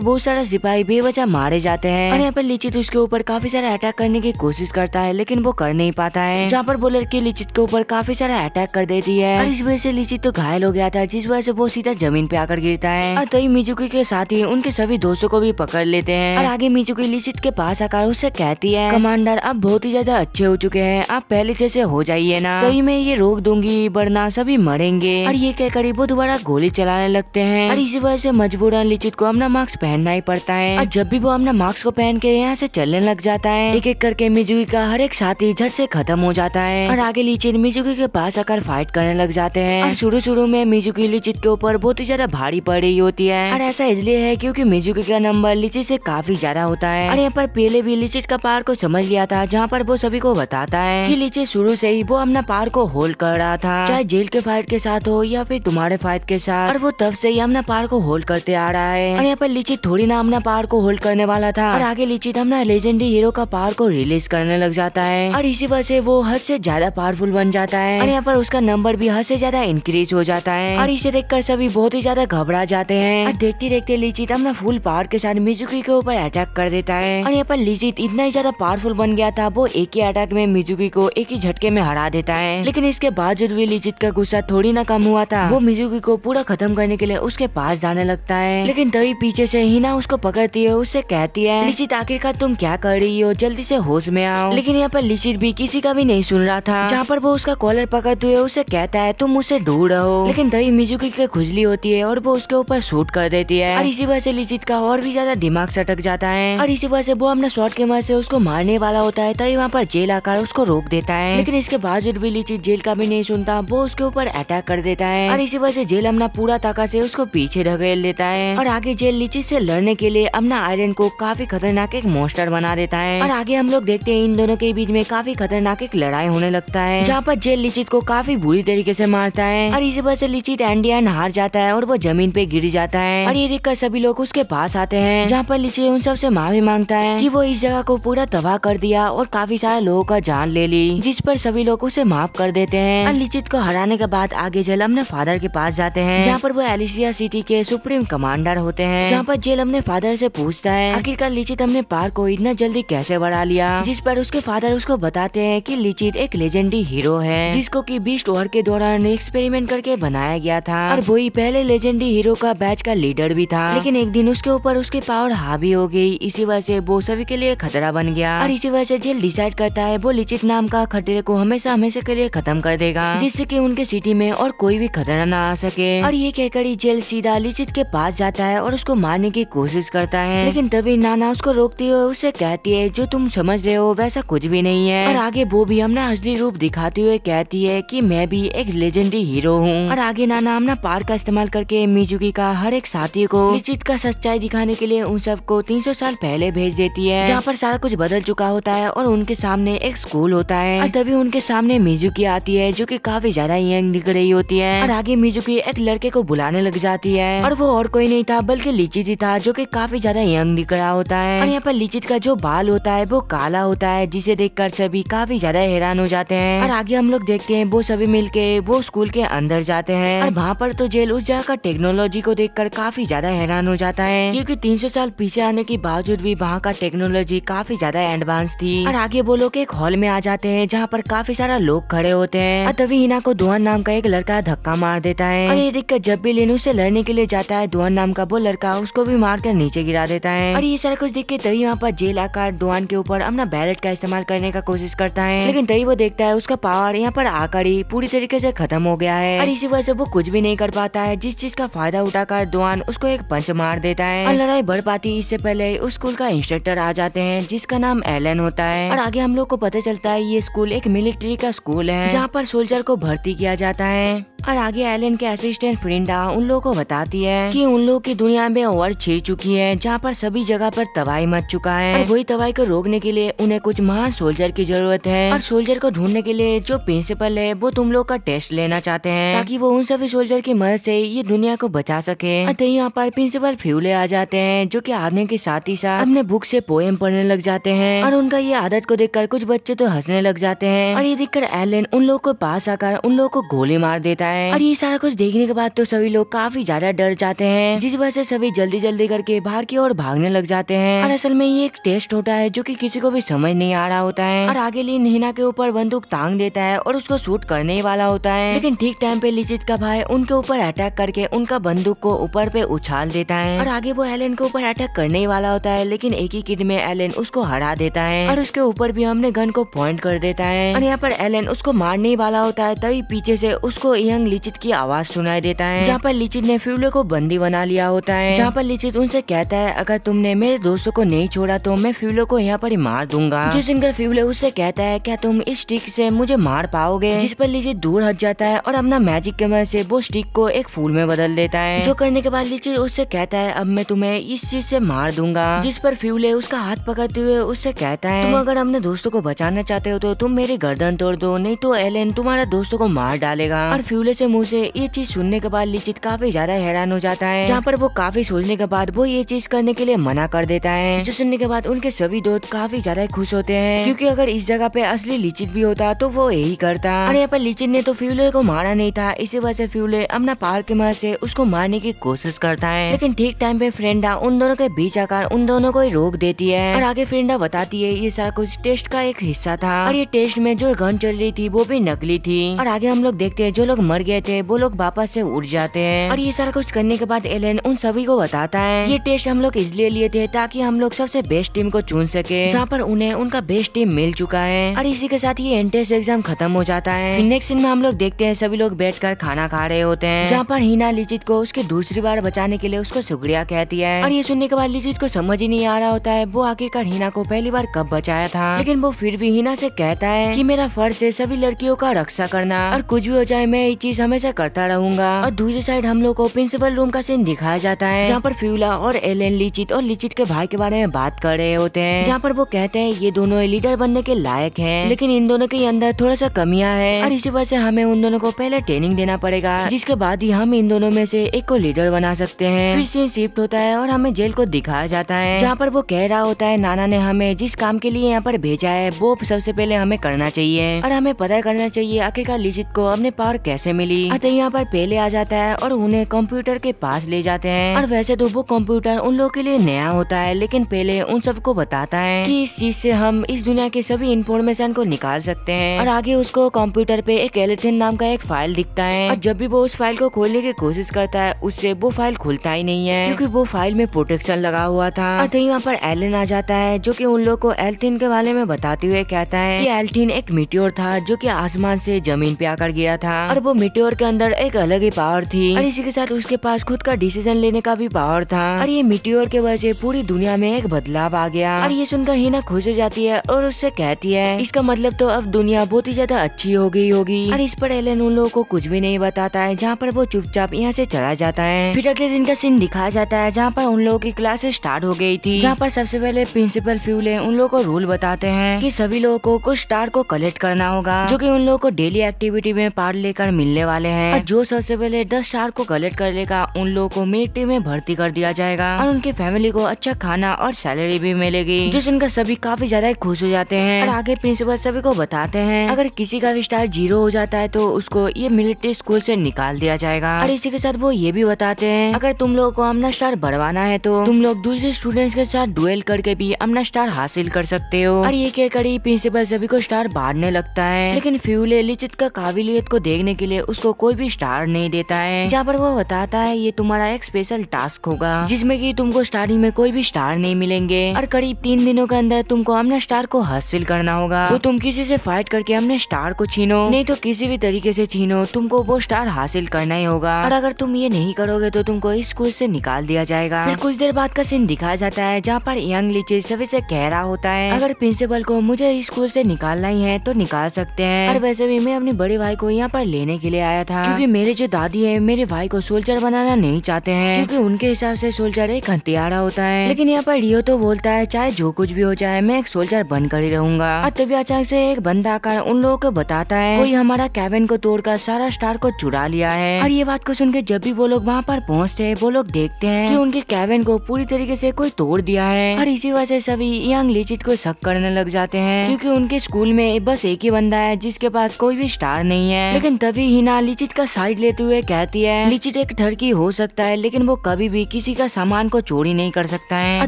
बहुत सारा सिपाही बेवजह मारे जाते हैं। और यहाँ पर लिचित उसके ऊपर काफी सारा अटैक करने की कोशिश करता है लेकिन वो कर नहीं पाता है, जहाँ पर वो लड़की लिचित के ऊपर काफी सारा अटैक कर देती है और इस वजह से लिचित तो घायल हो गया था, जिस वजह से वो सीधा जमीन पे आकर गिरता है। और तभी मिजुकी के साथ ही उनके सभी दोस्तों को भी पकड़ लेते हैं और आगे मिजुकी लिचित के पास आकर उससे कहती है, कमांडर आप बहुत ही ज्यादा अच्छे हो चुके हैं, आप पहले जैसे हो जाइए ना, तभी मैं ये रोक दूंगी वरना सभी मरेंगे। और ये कहकर वो दोबारा गोली चलाने लगते हैं और इसी वजह से मजबूरन लिचित को अपना मास्क पहनना ही पड़ता है। और जब भी वो अपना मास्क को पहन के यहाँ से चलने लग जाता है, एक एक करके मिजुकी का हर एक साथी झट से खत्म हो जाता है और आगे लिचित मिजुकी के पास आकर फाइट करने लग जाते हैं। और शुरू में मिजुकी लिचित के ऊपर बहुत ही ज्यादा भारी पड़ रही होती है और ऐसा इसलिए है क्योंकि मिजुकी का नंबर लिचित से काफी ज्यादा होता है। और यहाँ पर पहले भी लिचित का पावर को समझ लिया था, जहाँ पर वो सभी को बताता है कि लिचित शुरू से ही वो अपना पावर को होल्ड कर रहा था, चाहे जेल के फाइट के साथ हो या फिर तुम्हारे फाइट के साथ, और वो तब से ही अपना पावर को होल्ड करते आ रहा है। और यहाँ पर लिचित थोड़ी ना अपना पावर को होल्ड करने वाला था और आगे लिचित अपना लेजेंडरी हीरो का पावर को रिलीज करने लग जाता है और इसी वजह से वो हद से ज्यादा पावरफुल बन जाता है और यहाँ पर उसका नंबर भी हद से ज्यादा इंक्रीज हो जाता है। और इसे देखकर सभी बहुत ही ज्यादा घबरा जाते हैं और देखते देखते लिचित अपना फुल पावर के साथ मिजुकी के ऊपर अटैक कर देता है। और यहाँ पर लिचित इतना ही ज्यादा पावरफुल बन गया था, वो एक ही अटैक में मिजुकी को एक ही झटके में हरा देता है। लेकिन इसके बावजूद भी लिचित का गुस्सा थोड़ी ना कम हुआ था, वो मिजुकी को पूरा खत्म करने के लिए उसके पास जाने लगता है। लेकिन तभी पीछे से हिना उसको पकड़ती है, उससे कहती है, लिचित आखिरकार तुम क्या कर रही हो, जल्दी से होश में आओ। लेकिन यहाँ पर लिचित भी किसी का भी नहीं सुन रहा था, जहाँ पर वो उसका कॉलर पकड़ते हुए उसे कहता है तुम मुझसे दूर रहो। लेकिन तभी मिजुकी की खुजली होती है और वो उसके ऊपर शूट कर देती है और इसी वजह से लिचित का और भी ज्यादा दिमाग सटक जाता है और इसी वजह से वो अपना शॉट के मदद से उसको मारने वाला होता है, तभी वहाँ पर जेल आकर उसको रोक देता है। लेकिन इसके बावजूद भी लिचित जेल का भी नहीं सुनता, वो उसके ऊपर अटैक कर देता है और इसी वजह से जेल अपना पूरा ताकत से उसको पीछे ढकेल देता है और आगे जेल लिचित से लड़ने के लिए अपना आयरन को काफी खतरनाक एक मॉन्स्टर बना देता है। और आगे हम लोग देखते हैं इन दोनों के बीच में काफी खतरनाक एक लड़ाई होने लगता है, जहाँ पर जेल लिचित को काफी बुरी तरीके से मारता है और इसी वजह से लिचित एंडियन हार जाता है और वो जमीन पे गिर जाता है। और ये देखकर सभी लोग उसके पास आते हैं, जहाँ पर लिचित उन सबसे माफी मांगता है कि वो इस जगह को पूरा तबाह कर दिया और काफी सारे लोगों का जान ले ली, जिस पर सभी लोग उसे माफ कर देते हैं। और लिचित को हराने के बाद आगे जेल अपने फादर के पास जाते हैं, जहाँ पर वो एलिसिया सिटी के सुप्रीम कमांडर होते हैं, जहाँ पर जेल अपने फादर से पूछता है आखिरकार लिचित अपने पावर को इतना जल्दी कैसे बढ़ा लिया, जिस पर उसके फादर उसको बताते हैं कि लिचित एक लेजेंडरी हीरो है, जिसको कि बीस्ट वॉर के दौरान एक्सपेरिमेंट करके बनाया गया था और वही पहले लेजेंडरी हीरो का बैच का लीडर भी था। लेकिन एक दिन उसके ऊपर उसकी पावर हावी हो गई, इसी वजह से वो सभी के लिए खतरा बन गया और इसी वजह से जेल डिसाइड करता है वो लिचित नाम का खतरे को हमेशा हमेशा के लिए खत्म कर देगा, जिससे कि उनके सिटी में और कोई भी खतरा न आ सके। और ये कहकर ही जेल सीधा लिचित के पास जाता है और उसको मारने की कोशिश करता है, लेकिन तभी नाना उसको रोकती है, उससे कहती है जो तुम समझ रहे हो वैसा कुछ भी नहीं है। और आगे वो भी अपना असली रूप दिखाते हुए कहती है कि मैं भी एक लेजेंडरी हीरो हूँ। और आगे नाना अपना पावर का इस्तेमाल करके मिजुकी का हर एक साथी को लिचित का सच्चाई दिखाने के लिए उन सबको 300 साल पहले भेज देती है, जहाँ पर सारा कुछ बदल चुका होता है और उनके सामने एक स्कूल होता है। और तभी उनके सामने मिजुकी आती है, जो कि काफी ज्यादा यंग दिख रही होती है। और आगे मिजुकी एक लड़के को बुलाने लग जाती है और वो और कोई नहीं था बल्कि लिचित ही था, जो कि काफी ज्यादा यंग दिख रहा होता है। और यहाँ पर लिचित का जो बाल होता है वो काला होता है, जिसे देखकर सभी काफी ज्यादा हैरान हो जाते हैं। और आगे हम लोग देखते हैं वो सभी मिलके वो स्कूल के अंदर जाते हैं और वहाँ पर तो जेल उस जगह का टेक्नोलॉजी को देखकर काफी ज्यादा हैरान हो जाता है, क्योंकि 300 साल पीछे आने के बावजूद भी वहाँ का टेक्नोलॉजी काफी ज्यादा एडवांस थी। और आगे वो लोग एक हॉल में आ जाते हैं, जहाँ पर काफी सारा लोग खड़े होते हैं। और तभी हिना को दुआन नाम का एक लड़का धक्का मार देता है और ये देखकर जब भी लेनू से लड़ने के लिए जाता है, दुआन नाम का वो लड़का उसको भी मार कर नीचे गिरा देता है। और ये सारा कुछ देख के तभी वहाँ पर जेल आकर दुआन के ऊपर अपना बैलेट का इस्तेमाल करने का कोशिश करता है, लेकिन तभी वो देखता है उसका पावर यहाँ पर आकर ही पूरी तरीके से खत्म हो गया है और इसी वजह से वो कुछ भी नहीं कर पाता है, जिस चीज का फायदा उठाकर दुआन उसको एक पंच मार देता है। और लड़ाई बढ़ पाती इससे पहले उस स्कूल का इंस्ट्रक्टर आ जाते हैं, जिसका नाम एलन होता है। और आगे हम लोग को पता चलता है ये स्कूल एक मिलिट्री का स्कूल है, जहाँ पर सोल्जर को भर्ती किया जाता है। और आगे एलन के असिस्टेंट फ्रिंडा उन लोगों को बताती है कि उन लोगों की दुनिया में वॉर छिड़ चुकी है, जहाँ पर सभी जगह पर तबाही मच चुका है और वही तबाही को रोकने के लिए उन्हें कुछ महान सोल्जर की जरूरत है। और सोल्जर को ढूंढने के लिए जो प्रिंसिपल है वो तुम लोग का टेस्ट लेना चाहते हैं, ताकि वो उन सभी सोल्जर की मदद से ये दुनिया को बचा सके। और यहाँ पर प्रिंसिपल फ्यूले आ जाते हैं, जो कि आने के साथ ही साथ अपने बुक से पोएम पढ़ने लग जाते हैं और उनका ये आदत को देखकर कुछ बच्चे तो हंसने लग जाते हैं। और ये देखकर एलन उन लोगों को पास आकर उन लोगों को गोली मार देता है और ये सारा कुछ देखने के बाद तो सभी लोग काफी ज्यादा डर जाते हैं, जिस वजह से सभी जल्दी जल्दी करके बाहर की ओर भागने लग जाते हैं। और असल में ये एक टेस्ट होता है जो कि किसी को भी समझ नहीं आ रहा होता है। और आगे लिन हिना के ऊपर बंदूक तांग देता है और उसको शूट करने ही वाला होता है, लेकिन ठीक टाइम पे लिजित का भाई उनके ऊपर अटैक करके उनका बंदूक को ऊपर पे उछाल देता है। और आगे वो एलन के ऊपर अटैक करने ही वाला होता है, लेकिन एक ही किड में एलन उसको हरा देता है और उसके ऊपर भी हमने गन को पॉइंट कर देता है। और यहाँ पर एलन उसको मारने ही वाला होता है, तभी पीछे से उसको यंग लिचित की आवाज सुनाई देता है, जहाँ पर लिचित ने फ्यूले को बंदी बना लिया होता है। जहाँ पर लिचित उनसे कहता है अगर तुमने मेरे दोस्तों को नहीं छोड़ा तो मैं फ्यूले को यहाँ पर ही मार दूंगा। जो सुनकर फ्यूले उससे कहता है क्या तुम इस स्टिक से मुझे मार पाओगे, जिस पर लिचित दूर हट जाता है और अपना मैजिक की मदद से वो स्टिक को एक फूल में बदल देता है। जो करने के बाद लिचित उससे कहता है अब मैं तुम्हें इस चीज से मार दूंगा, जिस पर फ्यूले उसका हाथ पकड़ते हुए उससे कहता है तुम अगर अपने दोस्तों को बचाना चाहते हो तो तुम मेरी गर्दन तोड़ दो, नहीं तो एलन तुम्हारा दोस्तों को मार डालेगा। और फ्यूले से मुंह से ये चीज सुनने के बाद लिचित काफी ज्यादा हैरान हो जाता है, जहाँ पर वो काफी सोचने के बाद वो ये चीज करने के लिए मना कर देता है। जो सुनने के बाद उनके सभी दोस्त काफी ज्यादा खुश होते हैं, क्योंकि अगर इस जगह पे असली लिचित भी होता तो वो यही करता। और यहाँ पर लिचित ने तो फ्यूले को मारा नहीं था, इसी वजह से फ्यूले अपना पावर की मदद से उसको मारने की कोशिश करता है, लेकिन ठीक टाइम पे फ्रेंडा उन दोनों के बीच आकर उन दोनों को ही रोक देती है। और आगे फ्रेंडा बताती है ये सारा कुछ टेस्ट का एक हिस्सा था और ये टेस्ट में जो गन चल रही थी वो भी नकली थी। और आगे हम लोग देखते हैं जो लोग मर गए थे वो लोग वापस से उड़ जाते हैं। और ये सारा कुछ करने के बाद एलन उन सभी को बताता है ये टेस्ट हम लोग इसलिए लिए थे ताकि हम लोग सबसे बेस्ट टीम को चुन सके, जहाँ पर उन्हें उनका बेस्ट टीम मिल चुका है। और इसी के साथ ये एंट्रेंस एग्जाम खत्म हो जाता है। फिर नेक्स्ट सीन में हम लोग देखते हैं सभी लोग बैठकर खाना खा रहे होते हैं, जहाँ पर हिना लिचित को उसकी दूसरी बार बचाने के लिए उसको शुक्रिया कहती है। और ये सुनने के बाद लिचित को समझ ही नहीं आ रहा होता है वो आखिरकार हिना को पहली बार कब बचाया था, लेकिन वो फिर भी हिना से कहता है कि मेरा फर्ज है सभी लड़कियों का रक्षा करना और कुछ भी हो जाए मैं ये चीज हमेशा करता रहूंगा। और दूसरी साइड हम लोग को प्रिंसिपल रूम का सीन दिखाया जाता है, जहाँ पर फ्यूला और एलन लिचित और लिचित के भाई के बारे में बात कर रहे होते हैं, जहाँ पर वो कहते हैं ये दोनों लीडर बनने के लायक हैं, लेकिन इन दोनों के अंदर थोड़ा सा कमियां हैं और इसी वजह से हमें उन दोनों को पहले ट्रेनिंग देना पड़ेगा, जिसके बाद ही हम इन दोनों में से एक को लीडर बना सकते हैं। फिर सीन शिफ्ट होता है और हमें जेल को दिखाया जाता है, जहाँ पर वो कह रहा होता है नाना ने हमें जिस काम के लिए यहाँ पर भेजा है वो सबसे पहले हमें करना चाहिए और हमें पता करना चाहिए आखिरकार लिचित को अपने पावर कैसे मिली। अतः यहाँ पर पहले आ जाता है और उन्हें कंप्यूटर के पास ले जाते हैं। और वैसे तो वो कंप्यूटर उन लोगों के लिए नया होता है, लेकिन पहले उन सबको बताता है कि इस चीज से हम इस दुनिया के सभी इंफॉर्मेशन को निकाल सकते हैं। और आगे उसको कंप्यूटर पे एक एलिथन नाम का एक फाइल दिखता है और जब भी वो उस फाइल को खोलने की कोशिश करता है उससे वो फाइल खुलता ही नहीं है, क्योंकि वो फाइल में प्रोटेक्शन लगा हुआ था। और तभी वहाँ पर एलन आ जाता है जो कि उन लोग को एल्थिन के बारे में बताते हुए कहता है कि एल्थिन एक मीटियोर था जो कि आसमान से जमीन पे आकर गिरा था और वो मीटियोर के अंदर एक अलग ही पावर थी और इसी के साथ उसके पास खुद का डिसीजन लेने का भी पावर था। और ये मीटियोर के वजह से पूरी दुनिया में एक बदलाव आ गया। और ये सुनकर हिना खुश हो जाती है और उससे कहती है इसका मतलब तो अब दुनिया बहुत ही ज्यादा अच्छी हो गई होगी। और इस पर एलन उन लोगों को कुछ भी नहीं बताता है, जहाँ पर वो चुपचाप यहाँ से चला जाता है। फिर अगले दिन का सीन दिखाया जाता है जहाँ पर उन लोगों की क्लास स्टार्ट हो गई थी, जहाँ पर सबसे पहले प्रिंसिपल फ्यूले उन लोगों को रूल बताते हैं कि सभी लोगों को कुछ स्टार को कलेक्ट करना होगा, जो कि उन लोगों को डेली एक्टिविटी में पार्ट लेकर मिलने वाले हैं। और जो सबसे पहले 10 स्टार को कलेक्ट कर लेगा उन लोगों को मिलिट्री में भर्ती कर दिया जाएगा और उनकी फैमिली को अच्छा खाना और सैलरी भी मिलेगी, जो सुनकर सभी काफी ज्यादा खुश हो जाते हैं। और आगे प्रिंसिपल सभी को बताते हैं अगर किसी का भी स्टार 0 हो जाता है तो उसको ये मिलिट्री स्कूल से निकाल दिया जाएगा। और इसी के साथ वो ये भी बताते हैं अगर तुम लोगों को अपना स्टार बढ़वाना है तो तुम लोग दूसरे स्टूडेंट्स के साथ डुएल करके भी अपना स्टार हासिल कर सकते हो। और ये कहकर ही प्रिंसिपल सभी को स्टार बांटने लगता है, लेकिन फ्यूले लिचित का काबिलियत को देखने के लिए उसको कोई भी स्टार नहीं देता है, जहाँ पर वो बताता है ये तुम्हारा एक स्पेशल टास्क होगा जिसमें कि तुमको स्टार्टिंग में कोई भी स्टार नहीं मिलेंगे और करीब 3 दिनों के अंदर तुमको अपना स्टार को हासिल करना होगा। तो तुम किसी से फाइट करके अपने स्टार को छीनो, नहीं तो किसी भी तरीके से छीनो, तुमको वो स्टार हासिल करना ही होगा। और अगर तुम ये नहीं करोगे तो तुमको इस स्कूल से निकाल दिया जाएगा। फिर कुछ देर बाद का सीन दिखाया जाता है जहाँ पर यंग लिचित सभी से कह रहा होता है अगर प्रिंसिपल को मुझे इस स्कूल से निकालना ही है तो निकाल सकते हैं। और वैसे भी मैं अपने बड़े भाई को यहाँ पर लेने के लिए आया था, क्योंकि मेरे जो दादी है मेरे भाई को सोल्जर बनाना नहीं चाहते हैं, क्योंकि उनके हिसाब से सोल्जर एक हथियारा होता है। लेकिन यहाँ पर रियो तो बोलता है चाहे जो कुछ भी हो जाए मैं एक सोल्जर बनकर ही रहूंगा। और तभी अचानक से एक बंदा आकर उन लोगों को बताता है कोई हमारा कैबिन को तोड़कर सारा स्टार को चुरा लिया है। और ये बात को सुन के जब भी वो लोग वहाँ पर पहुँचते हैं वो लोग देखते हैं कि उनके कैबिन को पूरी तरीके से कोई तोड़ दिया है। और इसी वजह से सभी यंग लिचित को शक करने लग जाते हैं, क्योंकि उनके स्कूल में बस एक ही बंदा है जिसके पास कोई भी स्टार नहीं है। लेकिन तभी हिना यहाँ लिचिट का साइड लेते हुए कहती है लिचिट एक ठरकी हो सकता है लेकिन वो कभी भी किसी का सामान को चोरी नहीं कर सकता है। और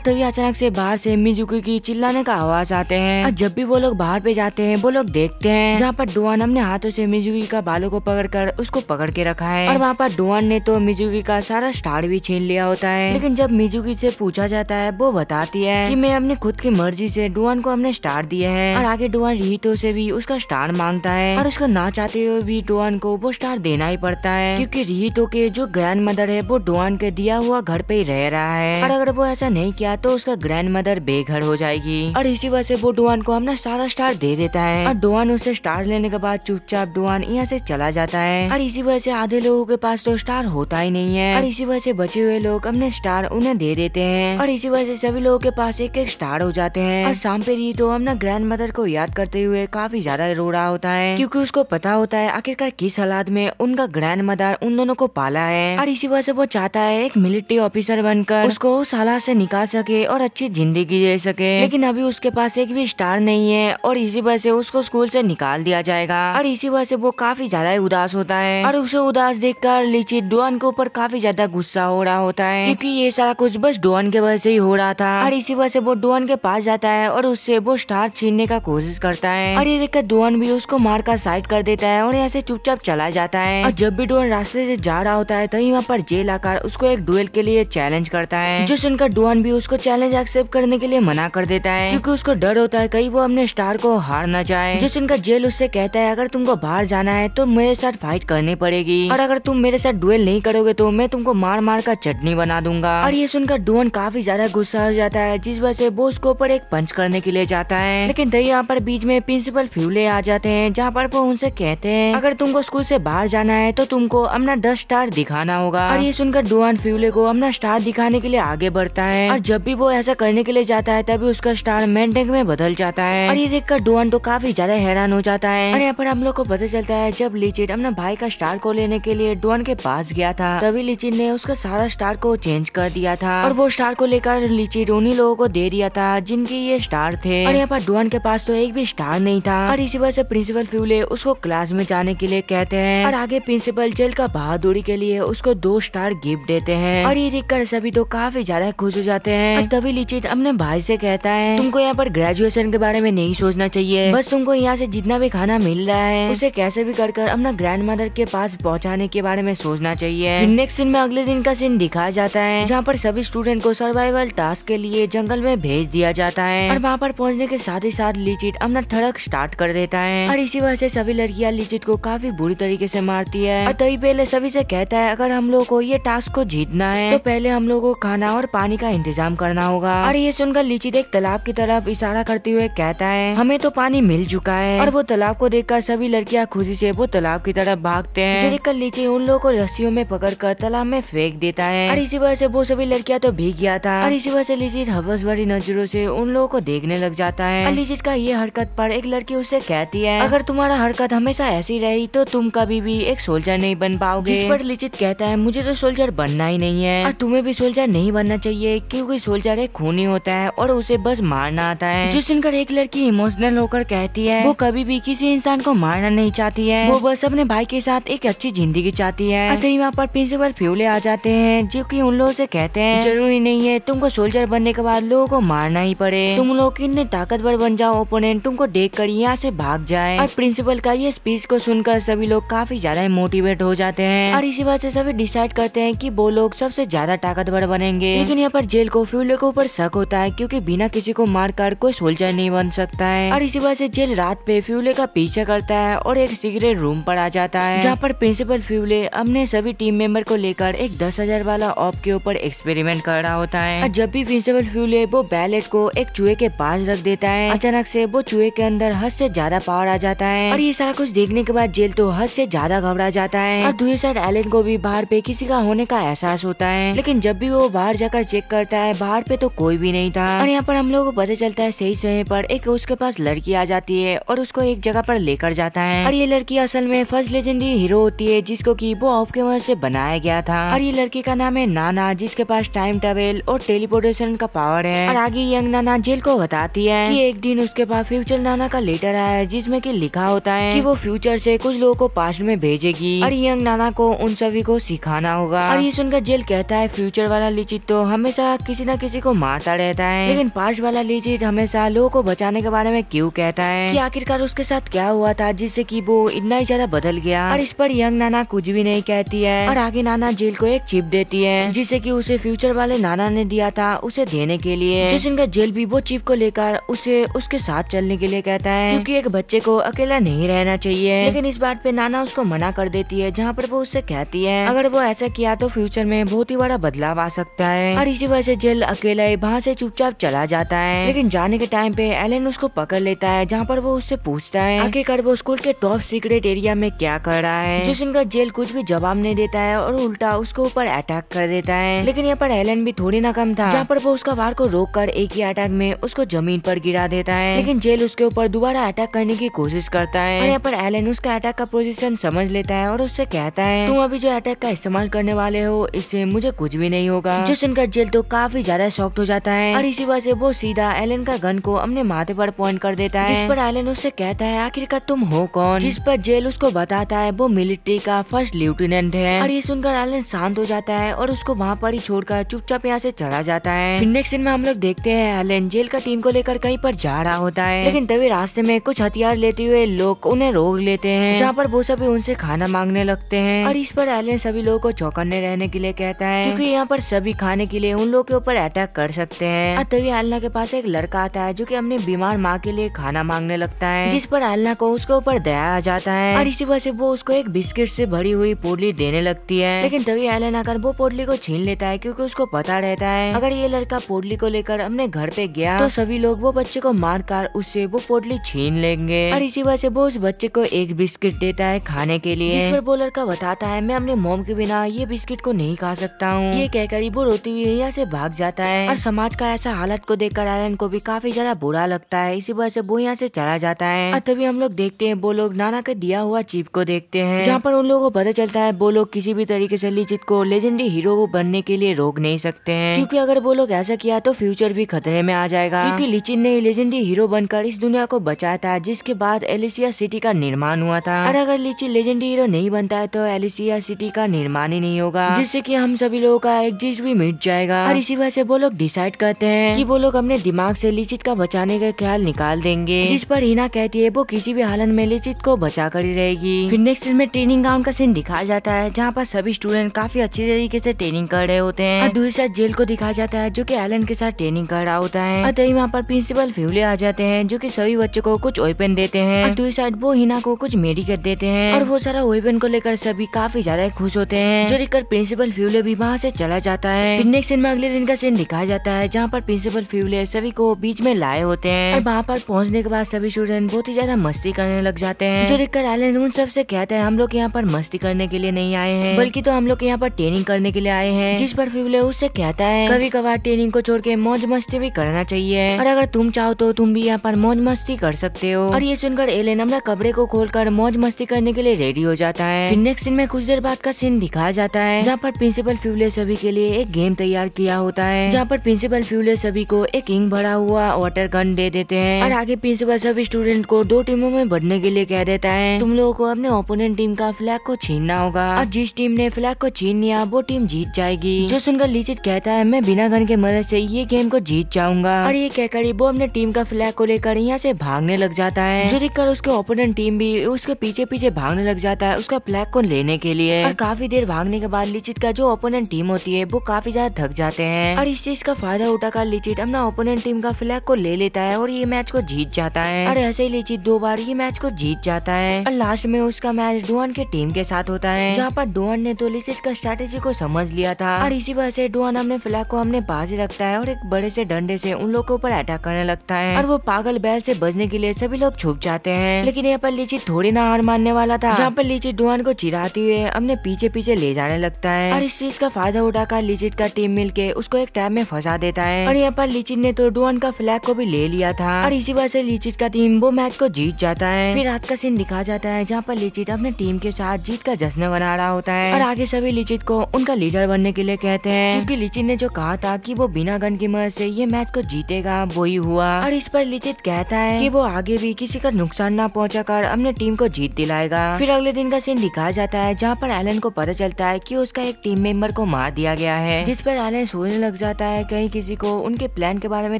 तभी अचानक से बाहर से मिजुकी की चिल्लाने का आवाज आते हैं। और जब भी वो लोग बाहर पे जाते हैं वो लोग देखते हैं जहाँ पर डोआन अपने हाथों से मिजुकी का बालों को पकड़कर उसको पकड़ के रखा है। और वहाँ पर डोआन ने तो मिजुकी का सारा स्टार भी छीन लिया होता है। लेकिन जब मिजुकी से पूछा जाता है वो बताती है कि मैं अपने खुद की मर्जी से डोआन को हमने स्टार दिया है। और आगे डोआन रिहितो से भी उसका स्टार मांगता है और उसको ना चाहते हुए भी डोआन को वो स्टार देना ही पड़ता है क्योंकि रिहितो के जो ग्रैंड मदर है वो डोआन के दिया हुआ घर पे ही रह रहा है। और अगर वो ऐसा नहीं किया तो उसका ग्रैंड मदर बेघर हो जाएगी। और इसी वजह से वो डोआन को अपना सारा स्टार दे देता है। और डोआन उससे स्टार लेने के बाद चुपचाप डोआन यहाँ से चला जाता है। और इसी वजह से आधे लोगों के पास तो स्टार होता ही नहीं है। और इसी वजह से बचे हुए लोग अपने स्टार उन्हें दे देते हैं। और इसी वजह से सभी लोगों के पास एक एक स्टार हो जाते हैं। और शाम पे रिहितो अपना ग्रैंड मदर को याद करते हुए काफी ज्यादा रो रहा होता है क्योंकि उसको पता होता है आखिरकार किस हालात में उनका ग्रैंड मदर उन दोनों को पाला है। और इसी वजह से वो चाहता है एक मिलिट्री ऑफिसर बनकर उसको उस हालात से निकाल सके और अच्छी जिंदगी दे सके। लेकिन अभी उसके पास एक भी स्टार नहीं है और इसी वजह से उसको स्कूल से निकाल दिया जाएगा। और इसी वजह से वो काफी ज्यादा उदास होता है। और उसे उदास देखकर लिचिट डोआन के ऊपर काफी ज्यादा गुस्सा हो रहा होता है क्योंकि ये सारा कुछ बस डोआन के वजह से ही हो रहा था। और इसी वजह से वो डोआन के पास जाता है और उससे वो स्टार छीनने का कोशिश करता है। और ये देखकर डोआन भी उसको मार कर साइड कर देता है और यहाँ से चुपचाप चला जाता है। और जब भी डोआन रास्ते से जा रहा होता है तभी वहाँ पर जेल आकर उसको एक डुएल के लिए चैलेंज करता है जो सुनकर डोआन भी उसको चैलेंज एक्सेप्ट करने के लिए मना कर देता है क्योंकि उसको डर होता है कहीं वो अपने स्टार को हार न जाए। जो सुनकर जेल उससे कहता है अगर तुमको बाहर जाना है तो मेरे साथ फाइट करनी पड़ेगी और अगर तुम मेरे साथ डुएल नहीं करोगे तो मैं तुमको मार मार कर चटनी बना दूंगा। और ये सुनकर डोआन काफी ज्यादा गुस्सा हो जाता है जिस वजह से वो उसके ऊपर एक पंच करने के लिए जाता है। लेकिन तभी यहाँ पर बीच में प्रिंसिपल फ्यूले आ जाते हैं जहाँ पर वो उनसे कहते हैं अगर तुमको स्कूल से बाहर जाना है तो तुमको अपना 10 स्टार दिखाना होगा। और ये सुनकर डोआन फ्यूले को अपना स्टार दिखाने के लिए आगे बढ़ता है और जब भी वो ऐसा करने के लिए जाता है तभी उसका स्टार मेंटेक में बदल जाता है। और ये देखकर डोआन तो काफी ज्यादा हैरान हो जाता है। और यहाँ पर हम लोग को पता चलता है जब लिचिट अपना भाई का स्टार को लेने के लिए डोआन के पास गया था तभी लिचिट ने उसका सारा स्टार को चेंज कर दिया था और वो स्टार को लेकर लिचिट उन्हीं लोगों को दे दिया था जिनके ये स्टार थे। और यहाँ पर डोआन के पास तो एक भी स्टार नहीं था। और इसी वजह से प्रिंसिपल फ्यूले उसको क्लास में जाने के लिए कहते हैं और आगे प्रिंसिपल जेल का बहादुरी के लिए उसको 2 स्टार गिफ्ट देते हैं। और ये देखकर सभी तो काफी ज्यादा खुश हो जाते हैं। और तभी लिचिट अपने भाई से कहता है तुमको यहाँ पर ग्रेजुएशन के बारे में नहीं सोचना चाहिए, बस तुमको यहाँ से जितना भी खाना मिल रहा है उसे कैसे भी कर अपना ग्रैंड मदर के पास पहुँचाने के बारे में सोचना चाहिए। नेक्स्ट सीन में अगले दिन का सीन दिखाया जाता है जहाँ पर सभी स्टूडेंट को सर्वाइवल टास्क के लिए जंगल में भेज दिया जाता है और वहाँ पर पहुँचने के साथ ही साथ लिचिट अपना ट्रक स्टार्ट कर देता है। और इसी वजह से सभी लड़कियाँ लिचिट को काफी बुरी तरीके से मारती है। और तभी पहले सभी से कहता है अगर हम लोग को ये टास्क को जीतना है तो पहले हम लोग को खाना और पानी का इंतजाम करना होगा। और ये सुनकर लिचिट एक तालाब की तरफ इशारा करते हुए कहता है हमें तो पानी मिल चुका है। और वो तालाब को देखकर सभी लड़कियां खुशी से वो तालाब की तरफ भागते हैं जो देखकर लिचिट उन लोगों को रस्सियों में पकड़कर तालाब में फेंक देता है। और इसी वजह से वो सभी लड़कियां तो भीग गया था। और इसी वजह से लिचिट हवस भरी नजरों से उन लोगों को देखने लग जाता है। और लिचिट का ये हरकत पर एक लड़की उससे कहती है अगर तुम्हारा हरकत हमेशा ऐसी रही तो तुम कभी भी एक सोल्जर नहीं बन पाओगे। जिस पर लिचिट कहता है मुझे तो सोल्जर बनना ही नहीं है और तुम्हें भी सोल्जर नहीं बनना चाहिए क्योंकि सोल्जर एक खूनी होता है और उसे बस मारना आता है। जिस सुनकर एक लड़की इमोशनल होकर कहती है वो कभी भी किसी इंसान को मारना नहीं चाहती है, वो बस अपने भाई के साथ एक अच्छी जिंदगी चाहती है। वहाँ पर प्रिंसिपल फ्यूले आ जाते हैं जो कि उन लोगों से कहते हैं जरूरी नहीं है तुमको सोल्जर बनने के बाद लोगों को मारना ही पड़े, तुम लोग कितने ताकतवर बन जाओ ओपोनेंट तुमको देख कर यहाँ से भाग जाए। और प्रिंसिपल का ये स्पीच को सुनकर सभी लोग काफी ज्यादा मोटिवेट हो जाते हैं और इसी वजह से सभी डिसाइड करते हैं कि वो लोग सबसे ज्यादा ताकतवर बनेंगे। लेकिन यहाँ पर जेल को फ्यूले के ऊपर शक होता है क्योंकि बिना किसी को मारकर कोई सोल्जर नहीं बन सकता है। और इसी वजह से जेल रात पे फ्यूले का पीछा करता है और एक सीक्रेट रूम पर आ जाता है जहाँ पर प्रिंसिपल फ्यूले अपने सभी टीम मेंबर को लेकर एक 10,000 वाला ऑप के ऊपर एक्सपेरिमेंट कर रहा होता है। और जब भी प्रिंसिपल फ्यूले वो बैलेट को एक चूहे के पास रख देता है अचानक से वो चूहे के अंदर हद से ज्यादा पावर आ जाता है। और ये सारा कुछ देखने के बाद जेल तो हद से ज्यादा घबरा जाता है। और दूसरी साइड एलन को भी बाहर पे किसी का होने का एहसास होता है, लेकिन जब भी वो बाहर जाकर चेक करता है बाहर पे तो कोई भी नहीं था। और यहाँ पर हम लोगों को पता चलता है सही समय पर एक उसके पास लड़की आ जाती है और उसको एक जगह पर लेकर जाता है। और ये लड़की असल में फर्स्ट लेजेंडरी हीरो होती है जिसको की वो ऑफ के मदद से बनाया गया था। और ये लड़की का नाम है नाना जिसके पास टाइम ट्रेवल और टेलीपोर्टेशन का पावर है। और आगे यंग नाना जेल को बताती है कि एक दिन उसके पास फ्यूचर नाना का लेटर आया है जिसमें कि लिखा होता है कि वो फ्यूचर से कुछ लोगों को पास्ट हॉस्टल में भेजेगी और यंग नाना को उन सभी को सिखाना होगा। और ये सुनकर जेल कहता है फ्यूचर वाला लिचिट तो हमेशा किसी न किसी को मारता रहता है, लेकिन पास्ट वाला लिचिट हमेशा लोगों को बचाने के बारे में क्यों कहता है कि आखिरकार उसके साथ क्या हुआ था जिससे कि वो इतना ही ज्यादा बदल गया। और इस पर यंग नाना कुछ भी नहीं कहती है और आगे नाना जेल को एक चिप देती है जिसे कि उसे फ्यूचर वाले नाना ने दिया था उसे देने के लिए। जो सुनकर जेल भी वो चिप को लेकर उसे उसके साथ चलने के लिए कहता है क्योंकि एक बच्चे को अकेला नहीं रहना चाहिए। लेकिन इस बात पे नाना उसको मना कर देती है, जहाँ पर वो उससे कहती है अगर वो ऐसा किया तो फ्यूचर में बहुत ही बड़ा बदलाव आ सकता है। और इसी वजह से जेल अकेला ही वहाँ से चुपचाप चला जाता है। लेकिन जाने के टाइम पे एलन उसको पकड़ लेता है, जहाँ पर वो उससे पूछता है आखिरकार वो स्कूल के टॉप सीक्रेट एरिया में क्या कर रहा है। जो सुनकर जेल कुछ भी जवाब नहीं देता है और उल्टा उसको ऊपर अटैक कर देता है। लेकिन यहाँ पर एलन भी थोड़ी ना कम था, जहाँ पर वो उसका वार को रोक कर एक ही अटैक में उसको जमीन पर गिरा देता है। लेकिन जेल उसके ऊपर दोबारा अटैक करने की कोशिश करता है और यहाँ पर एलन उसका अटैक का पोजीशन समझ लेता है और उससे कहता है तुम अभी जो अटैक का इस्तेमाल करने वाले हो इससे मुझे कुछ भी नहीं होगा। जो सुनकर जेल तो काफी ज्यादा शॉक्ड हो जाता है और इसी वजह से वो सीधा एलन का गन को अपने माथे पर पॉइंट कर देता है, जिस पर एलन उससे कहता है आखिरकार तुम हो कौन। जिस पर जेल उसको बताता है वो मिलिट्री का फर्स्ट लेफ्टिनेंट है। और ये सुनकर एलन शांत हो जाता है और उसको वहाँ पर ही छोड़कर चुपचाप यहाँ से चला जाता है। फिर नेक्स्ट सीन में हम लोग देखते हैं एलन जेल का टीम को लेकर कहीं पर जा रहा होता है, लेकिन तभी रास्ते में कुछ हथियार लेते हुए लोग उन्हें रोक लेते हैं, जहाँ पर वो सभी उनसे खाना मांगने लगते हैं। और इस पर एलन सभी लोगों को चौकन्ने रहने के लिए कहता है क्योंकि यहाँ पर सभी खाने के लिए उन लोगों के ऊपर अटैक कर सकते हैं। और तभी एलना के पास एक लड़का आता है जो कि अपने बीमार माँ के लिए खाना मांगने लगता है, जिस पर एलना को उसके ऊपर दया आ जाता है और इसी वजह से वो उसको एक बिस्किट से भरी हुई पोटली देने लगती है। लेकिन तभी एलन आकर वो पोटली को छीन लेता है क्योंकि उसको पता रहता है अगर ये लड़का पोटली को लेकर अपने घर पे गया तो सभी लोग वो बच्चे को मार कर उससे वो पोटली छीन लेंगे। और इसी वजह से वो उस बच्चे को एक बिस्किट देता है खाने के लिए, जिस पर वो लड़का बताता है मैं अपने मॉम के बिना ये बिस्किट को नहीं खा सकता हूँ। ये कहकर वो रोती हुई यहाँ से भाग जाता है और समाज का ऐसा हालत को देखकर एलन को भी काफी ज्यादा बुरा लगता है, इसी वजह से वो यहाँ से चला जाता है। और तभी हम लोग देखते हैं वो लोग नाना के दिया हुआ चिप को देखते हैं, जहाँ पर उन लोगों को पता चलता है वो लोग किसी भी तरीके से लिचित को लेजेंडरी हीरो बनने के लिए रोक नहीं सकते हैं, क्योंकि अगर वो लोग ऐसा किया तो फ्यूचर भी खतरे में आ जाएगा। क्योंकि लिचित ने लेजेंडरी हीरो बनकर इस दुनिया को बचाया था, जिसके बाद एलिसिया सिटी का निर्माण हुआ था। और अगर लिचित लेजेंडरी हीरो नहीं बनता है तो एलिसिया सिटी का निर्माण ही नहीं होगा, जिससे कि हम सभी लोगों का एग्जिस्ट भी मिट जाएगा। और इसी वजह से वो लोग डिसाइड करते हैं कि वो लोग अपने दिमाग से लिचित का बचाने का ख्याल निकाल देंगे, जिस पर हिना कहती है वो किसी भी हालत में लिचित को बचा कर ही रहेगी। फिर नेक्स्ट सीन में ट्रेनिंग ग्राउंड का सीन दिखाया जाता है, जहाँ पर सभी स्टूडेंट काफी अच्छी तरीके से ट्रेनिंग कर रहे होते हैं। और दूसरी साइड जेल को दिखाया जाता है जो कि एलन के साथ ट्रेनिंग कर रहा होता है। और तभी वहाँ पर प्रिंसिपल फ्यूले आ जाते हैं जो कि सभी बच्चों को कुछ वेपन देते हैं। और दूसरी साइड वो हिना को कुछ मेडिकेट देते हैं और वो सारा वेपन को लेकर सभी काफी ज्यादा खुश होते हैं, जो देखकर प्रिंसिपल फ्यूले भी वहाँ से चला जाता है। फिर नेक्स्ट सीन में अगले दिन का सीन दिखाया जाता है, जहाँ पर प्रिंसिपल फ्यूले सभी को बीच में लाए होते हैं। और वहाँ पर पहुँचने के बाद सभी स्टूडेंट बहुत ही ज्यादा मस्ती करने लग जाते हैं, जो देखकर एलन उन सबसे कहते हैं हम लोग यहाँ पर मस्ती करने के लिए नहीं आए हैं, बल्कि तो हम लोग यहाँ पर ट्रेनिंग करने के लिए आए हैं। जिस पर फ्यूले उससे कहता है कभी कभार ट्रेनिंग को छोड़ के मौज मस्ती भी करना चाहिए, और अगर तुम चाहो तो तुम भी यहाँ पर मौज मस्ती कर सकते हो। और ये सुनकर एलन अपना कपड़े को खोलकर मौज मस्ती करने के लिए रेडी हो जाता है। फिर नेक्स्ट सीन में कुछ देर बाद का सीन दिखाया जाता है, जहाँ पर प्रिंसिपल फ्यूले सभी के लिए एक गेम तैयार किया होता है, जहाँ पर प्रिंसिपल फ्यूले सभी को एक इंक भरा हुआ वाटर गन दे देते हैं। और आगे प्रिंसिपल सभी स्टूडेंट को 2 टीमों में बढ़ने के लिए कह देता है तुम लोगों को अपने ओपोनेंट टीम का फ्लैग को छीनना होगा, और जिस टीम ने फ्लैग को छीन लिया वो टीम जीत जाएगी। जो सुनकर लिचित कहता है मैं बिना गन के मदद से ये गेम को जीत जाऊंगा, और ये कहकर वो अपने टीम का फ्लैग को लेकर यहाँ से भागने लग जाता है, जो देखकर उसके ओपोनेंट टीम भी उसके पीछे पीछे भागने लग जाता है उसका फ्लैग को लेने के लिए। और काफी देर भागने के बाद लिचित का जो ओपोनेंट टीम होती है वो काफी ज्यादा थक जाते हैं, और इस चीज का फायदा उठाकर लिचित अपना ओपोनेंट टीम का फ्लैग को ले लेता है और ये मैच को जीत जाता है। और ऐसे ही लिचित 2 बार ये मैच को जीत जाता है। और लास्ट में उसका मैच डुआन के टीम के साथ होता है, जहाँ पर डुआन ने तो लिचित का स्ट्रेटेजी को समझ लिया था, और इसी वजह से डुआन अपने फ्लैग को अपने पास ही रखता है और एक बड़े से डंडे से उन लोगों के ऊपर अटैक करने लगता है। और वो पागल बैल से बचने के लिए सभी लोग छुप जाते हैं, लेकिन यहाँ पर लिचित थोड़ी ना हार मानने वाला था, जहाँ पर लिचित डुआन को चिढ़ाते हुए अपने पीछे पीछे ले जाने लगता है। और इस चीज का फायदा उठाकर लिचित का टीम मिलके उसको एक ट्रैप में फंसा देता है, और यहाँ पर लिचित ने तो डुआन का फ्लैग को भी ले लिया था, और इसी वजह से लिचित का टीम वो मैच को जीत जाता है। फिर रात का सीन दिखाया जाता है, जहाँ पर लिचित अपने टीम के साथ जीत का जश्न मना रहा होता है, और आगे सभी लिचित को उनका लीडर बनने के लिए कहते हैं, क्योंकि लिचित ने जो कहा था कि वो बिना गन की मदद से ये मैच को जीतेगा वही हुआ। और इस पर लिचित कहता है कि वो आगे भी किसी का नुकसान ना पहुंचाकर अपने टीम को जीत दिलाएगा। फिर अगले दिन का सीन दिखाया जाता है जहाँ पर एलन को पता चलता है कि उसका एक टीम मेंबर को मार दिया गया है, जिस पर एलन सोचने लग जाता है कहीं किसी को उनके प्लान के बारे में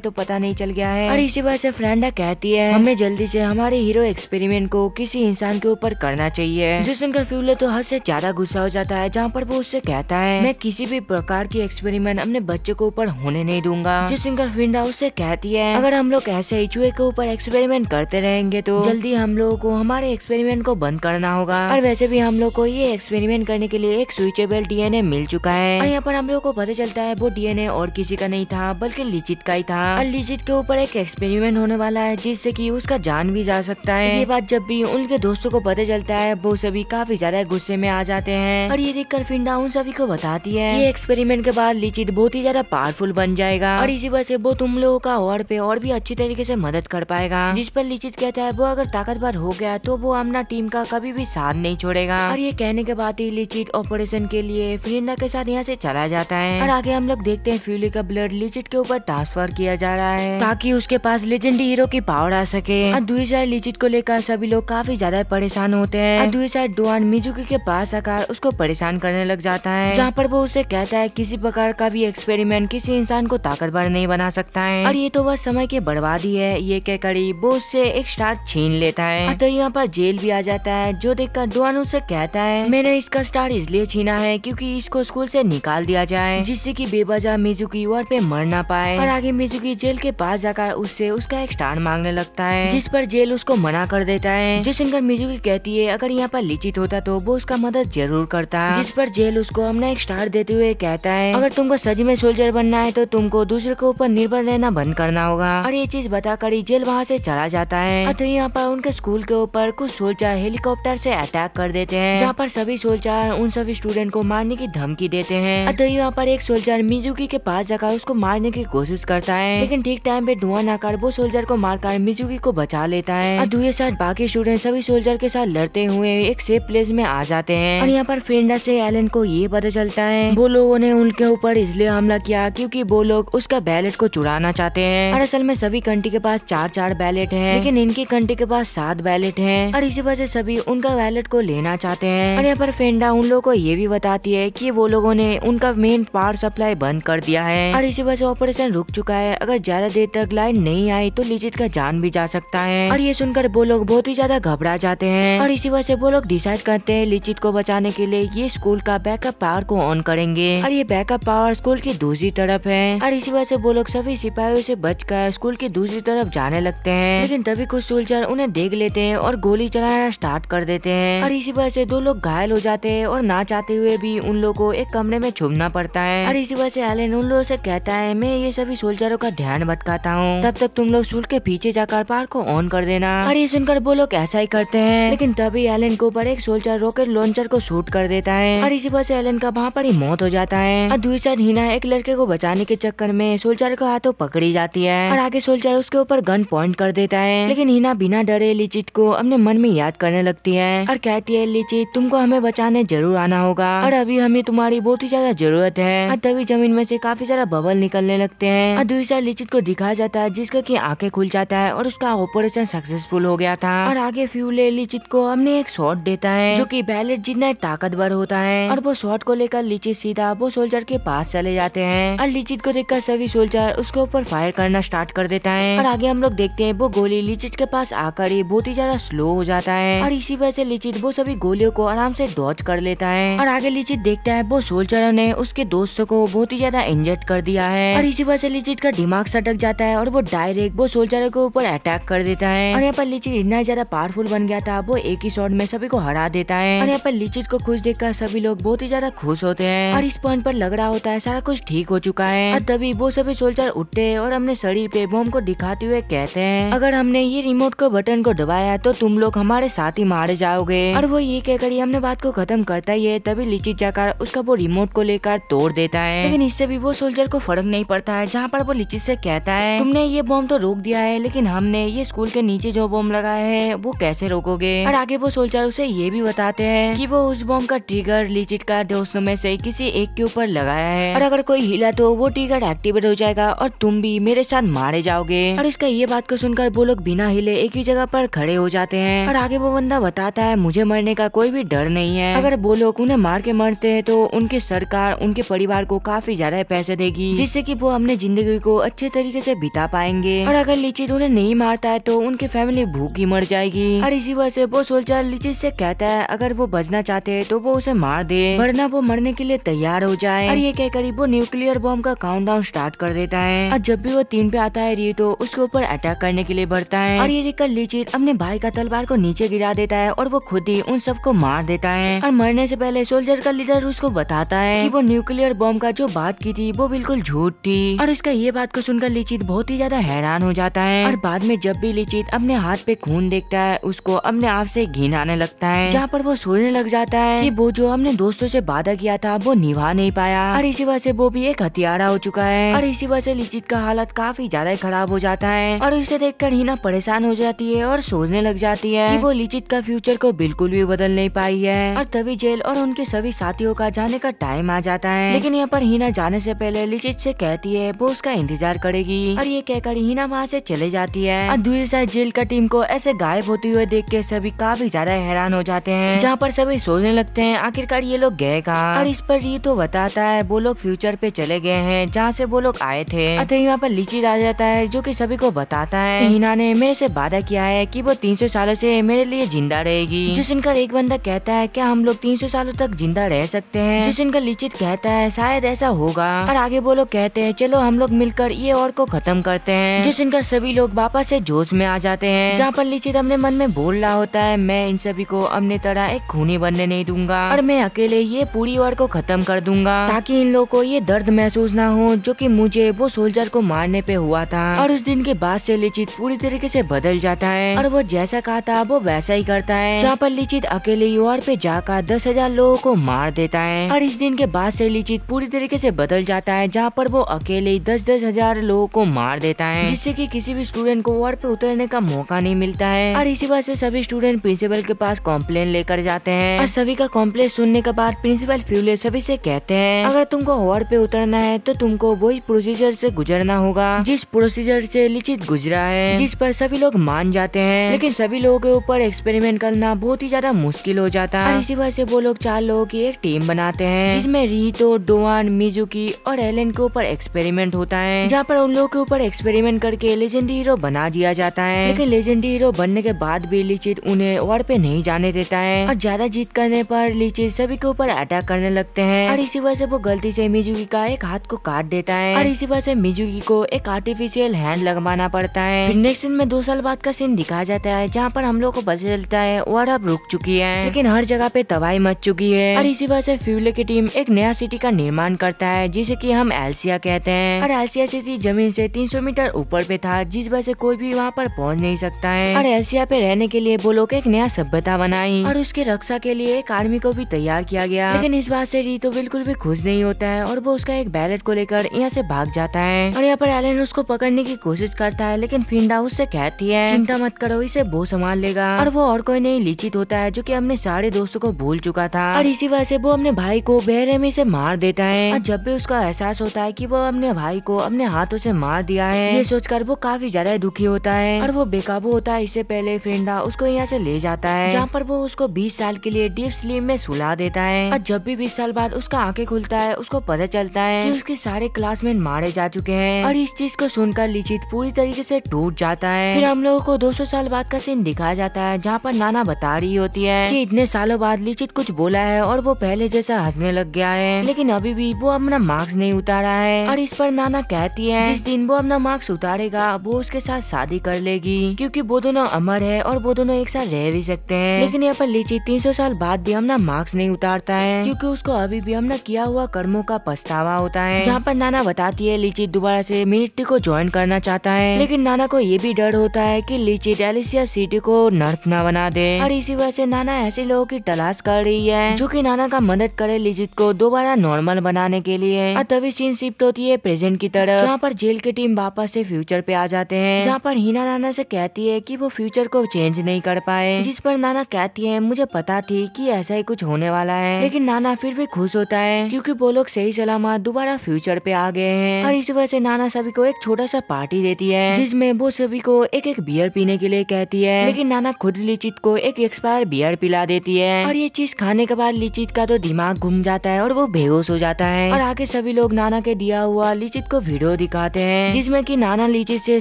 तो पता नहीं चल गया है। और इसी वजह से फ्रेंडा कहती है हमें जल्दी से हमारे हीरो एक्सपेरिमेंट को किसी इंसान के ऊपर करना चाहिए। जो सुनकर फ्यूले तो हद से ज्यादा गुस्सा हो जाता है, जहाँ पर वो उससे कहता है मैं किसी भी प्रकार की एक्सपेरिमेंट अपने बच्चे के ऊपर होने नहीं दूंगा। जो सुनकर फ्रेंडा उससे कहती है अगर हम लोग ऐसे ही चूहे के ऊपर एक्सपेरिमेंट करते रहेंगे तो जल्दी हम लोगों को हमारे एक्सपेरिमेंट को बंद करना होगा। और वैसे भी हम लोग को ये एक्सपेरिमेंट करने के लिए एक स्विचेबल डीएनए मिल चुका है। और यहाँ पर हम लोग को पता चलता है वो डीएनए और किसी का नहीं था बल्कि लिचित का ही था। और लिचित के ऊपर एक एक्सपेरिमेंट होने वाला है जिससे कि उसका जान भी जा सकता है। ये बात जब भी उनके दोस्तों को पता चलता है वो सभी काफी ज्यादा गुस्से में आ जाते हैं। और ये देखकर फिंडा उन सभी को बताती है ये एक्सपेरिमेंट के बाद लिचित बहुत ही ज्यादा पावरफुल बन जाएगा और इसी वजह से वो तुम लोगों का और पे और भी अच्छी तरीके से मदद कर पाएगा। जिस पर लिचित कहता है वो अगर ताकतवर हो गया तो वो अपना टीम का कभी भी साथ नहीं छोड़ेगा। और ये कहने के बाद ही लिचित ऑपरेशन के लिए फ्रेंडा के साथ यहाँ से चला जाता है। और आगे हम लोग देखते हैं फ्यूली का ब्लड लिचित के ऊपर ट्रांसफर किया जा रहा है ताकि उसके पास लेजेंडरी हीरो की पावर आ सके। और दूसरी साइड लिचित को लेकर सभी लोग काफी ज्यादा परेशान होते हैं। और दूसरी साइड डुआन मिजुकी के पास आकर उसको परेशान करने लग जाता है, जहाँ पर वो उसे कहता है किसी प्रकार का भी एक्सपेरिमेंट किसी इंसान को ताकतवर नहीं बना सकता है और ये तो बस समय की बर्बादी है। ये कहकर वो उससे एक स्टार छीन लेता है। तो यहाँ पर जेल भी आ जाता है, जो देखकर डुआन उससे कहता है मैंने इसका स्टार इसलिए छीना है क्योंकि इसको स्कूल से निकाल दिया जाए जिससे कि बेवजह मिजुकी वॉर पे मर ना पाए। और आगे मिजुकी जेल के पास जाकर उससे उसका एक स्टार मांगने लगता है, जिस पर जेल उसको मना कर देता है। जो सुनकर मिजुकी कहती है अगर यहाँ पर लिचित होता तो वो उसका मदद जरूर करता। जिस पर जेल उसको अपना एक स्टार देते हुए कहता है अगर तुमको सच में सोल्जर बनना है तो तुमको दूसरे के ऊपर निर्भर रहना बंद करना होगा। और ये चीज बताकर जेल वहाँ से चला जाता है। तो यहाँ पर उनके स्कूल के ऊपर कुछ सोल्जर हेलीकॉप्टर से अटैक कर देते हैं, जहाँ पर सभी सोल्जर उन सभी स्टूडेंट को मारने की धमकी देते हैं। तो यहाँ पर एक सोल्जर मिजुकी के पास जाकर उसको मारने की कोशिश करता है, लेकिन ठीक टाइम पे धुआं आकर वो सोल्जर को मारकर मिजुकी को बचा लेता है। और दूसरे साइड बाकी स्टूडेंट सभी सोल्जर के साथ लड़ते हुए एक सेफ प्लेस में आ जाते हैं। और यहाँ पर फ्रेंडा से एलन को ये पता चलता है वो लोगों ने उनके ऊपर इसलिए हमला किया क्योंकि वो लोग उसका बैलेट को चुराना चाहते हैं। और असल में सभी कंट्री के पास 4-4 बैलेट हैं, लेकिन इनकी कंट्री के पास 7 बैलेट हैं और इसी वजह से सभी उनका बैलेट को लेना चाहते हैं। और यहाँ पर फ्रेंडा उन लोगों को ये भी बताती है कि वो लोगों ने उनका मेन पावर सप्लाई बंद कर दिया है और इसी वजह से ऑपरेशन रुक चुका है। अगर ज्यादा देर तक लाइन नहीं आई तो लिचित का जान भी जा सकता है। और ये सुनकर वो लोग बहुत ही ज्यादा घबरा जाते हैं और इसी वजह से वो लोग डिसाइड करते हैं लिचित को बचाने के लिए ये स्कूल का बैकअप पावर को ऑन करेंगे। और ये बैकअप पावर स्कूल की दूसरी तरफ है और इसी वजह से वो लोग सभी सिपाहियों से बचकर स्कूल की दूसरी तरफ जाने लगते हैं, लेकिन तभी कुछ सोल्जर उन्हें देख लेते हैं और गोली चलाना स्टार्ट कर देते हैं। और इसी वजह से 2 लोग घायल हो जाते हैं और ना चाहते हुए भी उन लोगों को एक कमरे में छुपना पड़ता है। और इसी वजह से एलन उन लोगों से कहता है मैं ये सभी सोल्जरों का ध्यान भटकाता हूँ, तब तक तुम लोग स्कूल के पीछे जाकर पावर को ऑन कर देना। और ये सुनकर वो लोग ऐसा ही करते हैं, लेकिन तभी एलन के ऊपर एक सोल्जर रॉकेट लॉन्चर को शूट कर देता है और इसी वजह से एलन का वहाँ पर ही मौत हो जाता है। और दूसरी साइड हिना एक लड़के को बचाने के चक्कर में सोल्जर के हाथों पकड़ी जाती है और आगे सोल्जर उसके ऊपर गन पॉइंट कर देता है, लेकिन हिना बिना डरे लिचित को अपने मन में याद करने लगती है और कहती है लिचित तुमको हमें बचाने जरूर आना होगा और अभी हमें तुम्हारी बहुत ही ज्यादा जरूरत है। और तभी जमीन में से काफी सारा बबल निकलने लगते हैं और दूसरी साइड लिचित को दिखाया जाता है जिसका की आंखें खुल जाता है और उसका ऑपरेशन सक्सेसफुल हो गया था। और आगे फ्यूले लिचित को हमने एक शॉट देता है जो कि बैलेट जितना ताकतवर होता है और वो शॉट को लेकर लिचित सीधा वो सोल्जर के पास चले जाते हैं और लिचित को देखकर सभी सोल्जर उसके ऊपर फायर करना स्टार्ट कर देता है। और आगे हम लोग देखते हैं वो गोली लिचित के पास आकर ही बहुत ही ज्यादा स्लो हो जाता है और इसी वजह से लिचित वो सभी गोलियों को आराम से डॉज कर लेता है। और आगे लिचित देखता है वो सोल्जरों ने उसके दोस्तों को बहुत ही ज्यादा इंजर्ड कर दिया है और इसी वजह से लिचित का दिमाग सटक जाता है और वो डायरेक्ट वो सोल्जरों के ऊपर अटैक कर देता है। और यहाँ पर लिचित इतना ज्यादा पावरफुल बन गया था वो एक ही शॉट में सभी को हरा देता है। और यहाँ पर लिचित को खुश देखकर सभी लोग बहुत ही ज्यादा खुश होते हैं और इस पॉइंट पर लग रहा होता है सारा कुछ ठीक हो चुका है। और तभी वो सभी सोल्जर उठते हैं और अपने शरीर पे बम को दिखाते हुए कहते हैं अगर हमने ये रिमोट को बटन को दबाया तो तुम लोग हमारे साथ ही मारे जाओगे। और वो ये कहकर ही हमने बात को खत्म करता ही है, तभी लिचित जाकर उसका वो रिमोट को लेकर तोड़ देता है, लेकिन इससे भी वो सोल्जर को फर्क नहीं पड़ता है, जहाँ पर वो लिचित से कहता है तुमने ये बम तो रोक दिया है लेकिन हमने ये स्कूल के नीचे जो बम लगाया है वो कैसे रोकोगे। और आगे वो सोल्जर उसे ये भी बताते हैं कि वो उस बम का ट्रिगर लिचित का दोस्तों में से किसी एक के ऊपर लगाया है और अगर कोई हिला तो वो ट्रिगर एक्टिवेट हो जाएगा और तुम भी मेरे साथ मारे जाओगे। और इसका ये बात को सुनकर वो लोग बिना हिले एक ही जगह पर खड़े हो जाते हैं। और आगे वो बंदा बताता है मुझे मरने का कोई भी डर नहीं है, अगर वो लोग उन्हें मार के मरते हैं तो उनकी सरकार उनके परिवार को काफी ज्यादा पैसे देगी, जिससे कि वो अपने जिंदगी को अच्छे तरीके से बिता पाएंगे। और अगर लिचित उन्हें नहीं मारता है तो उनकी फैमिली भूखी मर जाएगी। और इसी वजह से वो सोल्जर लिचित से कहता है अगर वो बचना चाहते हैं तो वो उसे मार दे, वरना वो मरने के लिए तैयार हो जाए। और ये कहकर वो न्यूक्लियर बॉम्ब का काउंटडाउन स्टार्ट कर देता है। और जब भी वो 3 पे आता है रितो उसके ऊपर अटैक करने के लिए बढ़ता है। और ये देखकर लिचित अपने भाई का तलवार को नीचे गिरा देता है और वो खुद ही उन सबको मार देता है। और मरने से पहले सोल्जर का लीडर उसको बताता है कि वो न्यूक्लियर बॉम्ब का जो बात की थी वो बिल्कुल झूठ थी। और इसका ये बात को सुनकर लिचित बहुत ही ज्यादा हैरान हो जाता है। और बाद में जब भी लिचित अपने हाथ पे खून देखता है उसको अपने आप से घिन आने लगता है, जहाँ पर वो सोचने लग जाता है कि वो जो अपने दोस्तों से वादा किया था वो निभा नहीं पाया। और इसी वजह से वो भी एक हथियारा हो चुका है। और इसी वजह से लिचित का हालत काफी ज्यादा खराब हो जाता है। और इसे देखकर हिना परेशान हो जाती है और सोचने लग जाती है कि वो लिचित का फ्यूचर को बिल्कुल भी बदल नहीं पाई है। और तभी जेल और उनके सभी साथियों का जाने का टाइम आ जाता है। लेकिन यहाँ पर हिना जाने से पहले लिचित से कहती है वो उसका इंतजार करेगी। और ये कहकर हिना वहाँ से चले जाती है। और दूसरी साइड जेल का टीम को ऐसे गायब होते हुए देख के सभी काफी ज्यादा हैरान हो जाते हैं, जहाँ पर सभी सोचने लगते हैं आखिरकार ये लोग गए कहाँ। और इस पर रितो बताता है वो लोग फ्यूचर पे चले गए हैं जहाँ से वो लोग आए थे। अतः यहाँ पर लिचित आ जाता है जो कि सभी को बताता है हिना ने मेरे से वादा किया है कि वो 300 सालों से मेरे लिए जिंदा रहेगी। जिस इनका एक बंदा कहता है क्या हम लोग 300 सालों तक जिंदा रह सकते हैं, जिस इनका लिचित कहता है शायद ऐसा होगा। और आगे वो लोग कहते हैं चलो हम लोग मिलकर ये वॉर को खत्म करते हैं। जिस इनका सभी लोग वापस से जोश में आ जाते हैं, जहाँ पर लिचित अपने मन में बोल रहा होता है मैं इन सभी को अपने तरह एक खूनी बनने नहीं दूंगा और मैं अकेले ये पूरी वॉर को खत्म कर दूंगा, ताकि इन लोगों को ये दर्द महसूस ना हो जो कि मुझे वो सोल्जर को मारने पे हुआ था। और उस दिन के बाद से लिचित पूरी तरीके से बदल जाता है और वो जैसा कहा था वो वैसा ही करता है, जहाँ पर लिचित अकेले वॉर पे जाकर 10,000 लोगों को मार देता है। और इस दिन के बाद से लिचित पूरी तरीके से बदल जाता है, जहाँ पर वो अकेले 10-10 हजार लोगों को मार देता है, जिससे कि किसी भी स्टूडेंट को वॉर पे उतरने का मौका नहीं मिलता है। और इसी वजह से सभी स्टूडेंट प्रिंसिपल के पास कॉम्प्लेन लेकर जाते हैं। और सभी का कॉम्प्लेन सुनने के बाद प्रिंसिपल फ्यूले सभी से कहते हैं अगर तुमको वॉर पे उतरना है तो तुमको वही प्रोसीजर से गुजरना होगा जिस प्रोसीजर से लिचित गुजरा है, जिस पर सभी लोग मान जाते हैं। लेकिन सभी लोगों के ऊपर एक्सपेरिमेंट करना बहुत ही ज्यादा मुश्किल हो जाता है। और इसी वजह से वो लोग 4 लोगों की एक टीम बनाते हैं, जिसमें रीतो, डोआन, मिजुकी और एलन के ऊपर एक्सपेरिमेंट होता है, जहाँ पर उन लोगों के ऊपर एक्सपेरिमेंट करके लेजेंडरी हीरो बना दिया जाता है। लेकिन लेजेंडरी हीरो बनने के बाद भी लिचित उन्हें वॉर पे नहीं जाने देता है और ज्यादा जीत करने पर लिचित सभी के ऊपर अटैक करने लगते हैं। और इसी वजह से वो गलती से मिजुकी का एक हाथ को काट देता है और इसी वजह से मिजुकी को एक आर्टिफिशियल हैंड लगवाना पड़ता है। फिर नेक्स्ट सीन में 2 साल बाद का सीन दिखाया जाता है, जहाँ पर हम लोग को पता चलता है वॉर अब रुक चुकी है, लेकिन हर जगह पे तबाही मच चुकी है। और इसी वजह से फ्यूले की टीम एक नया सिटी का निर्माण करता है, जिसे कि हम एल्सिया कहते हैं। और एल्सिया सिटी जमीन से 300 मीटर ऊपर पे था, जिस वजह से कोई भी वहाँ पर पहुँच नहीं सकता है। और एल्सिया पे रहने के लिए वो लोग एक नया सभ्यता बनाई और उसकी रक्षा के लिए एक आर्मी को भी तैयार किया गया। लेकिन इस बात से रीतो बिल्कुल भी खुश नहीं होता है और वो उसका एक बैलेट को लेकर यहाँ से भाग जाता है। और यहाँ पर एलन उसको पकड़ने की कोशिश करता है, लेकिन फिंडा उससे कहती है चिंता मत करो, इसे वो संभाल लेगा। और वो और कोई नहीं लिचित होता है, जो कि अपने सारे दोस्तों को भूल चुका था। और इसी वजह से वो अपने भाई को बेरहमी से मार देता है। और जब भी उसका एहसास होता है कि वो अपने भाई को अपने हाथों से मार दिया है, ये सोचकर वो काफी ज्यादा दुखी होता है और वो बेकाबू होता है। इससे पहले फ्रेंडा उसको यहाँ से ले जाता है, जहाँ पर वो उसको 20 साल के लिए डीप स्लीप में सुला देता है। और जब भी 20 साल बाद उसका आंखें खुलता है, उसको पता चलता है कि उसके सारे क्लासमेट मारे जा चुके हैं। और इस चीज को सुनकर लिचित पूरी तरीके से टूट जाता है। फिर हम लोगों को 200 साल बाद का सीन दिखाया जाता है, जहाँ पर नाना बता रही होती है कि इतने सालों बाद लिचित कुछ बोला है और वो पहले जैसा हंसने लग गया है, लेकिन अभी भी वो अपना मार्क्स नहीं उतारा है। और इस पर नाना कहती है जिस दिन वो अपना मार्क्स उतारेगा वो उसके साथ शादी कर लेगी, क्योंकि वो दोनों अमर है और वो दोनों एक साथ रह भी सकते हैं। लेकिन यहाँ पर लिचित 300 साल बाद भी अपना मार्क्स नहीं उतारता है, क्योंकि उसको अभी भी अपना किया हुआ कर्मों का पछतावा होता है। जहाँ पर नाना बताती है लिचित दोबारा से मिलिट्री को ज्वाइन करना चाहता है, लेकिन नाना को ये भी डर होता है कि लिचित एलिसिया सिटी को नर्क न बना दे। और इसी वजह से नाना ऐसे लोगों की तलाश कर रही है जो कि नाना का मदद करे लिचित को दोबारा नॉर्मल बनाने के लिए। और तभी सीन शिफ्ट होती है प्रेजेंट की तरफ, जहाँ पर जेल की टीम वापस से फ्यूचर पे आ जाते हैं, जहाँ पर हिना नाना से कहती है कि वो फ्यूचर को चेंज नहीं कर पाए, जिस पर नाना कहती है मुझे पता थी कि ऐसा ही कुछ होने वाला है। लेकिन नाना फिर भी खुश होता है क्योंकि वो लोग सही सलामत दोबारा फ्यूचर पे आ गए हैं। और इस वजह से नाना सभी को एक छोटा सा पार्टी देती है, जिसमें वो सभी को एक एक बियर पीने के लिए कहती है। लेकिन नाना खुद लिचित को एक एक्सपायर बियर पिला देती है और ये चीज खाने के बाद लिचित का तो दिमाग घूम जाता है और वो बेहोश हो जाता है। और आगे सभी लोग नाना के दिया हुआ लिचित को वीडियो दिखाते हैं जिसमें कि नाना लिचित से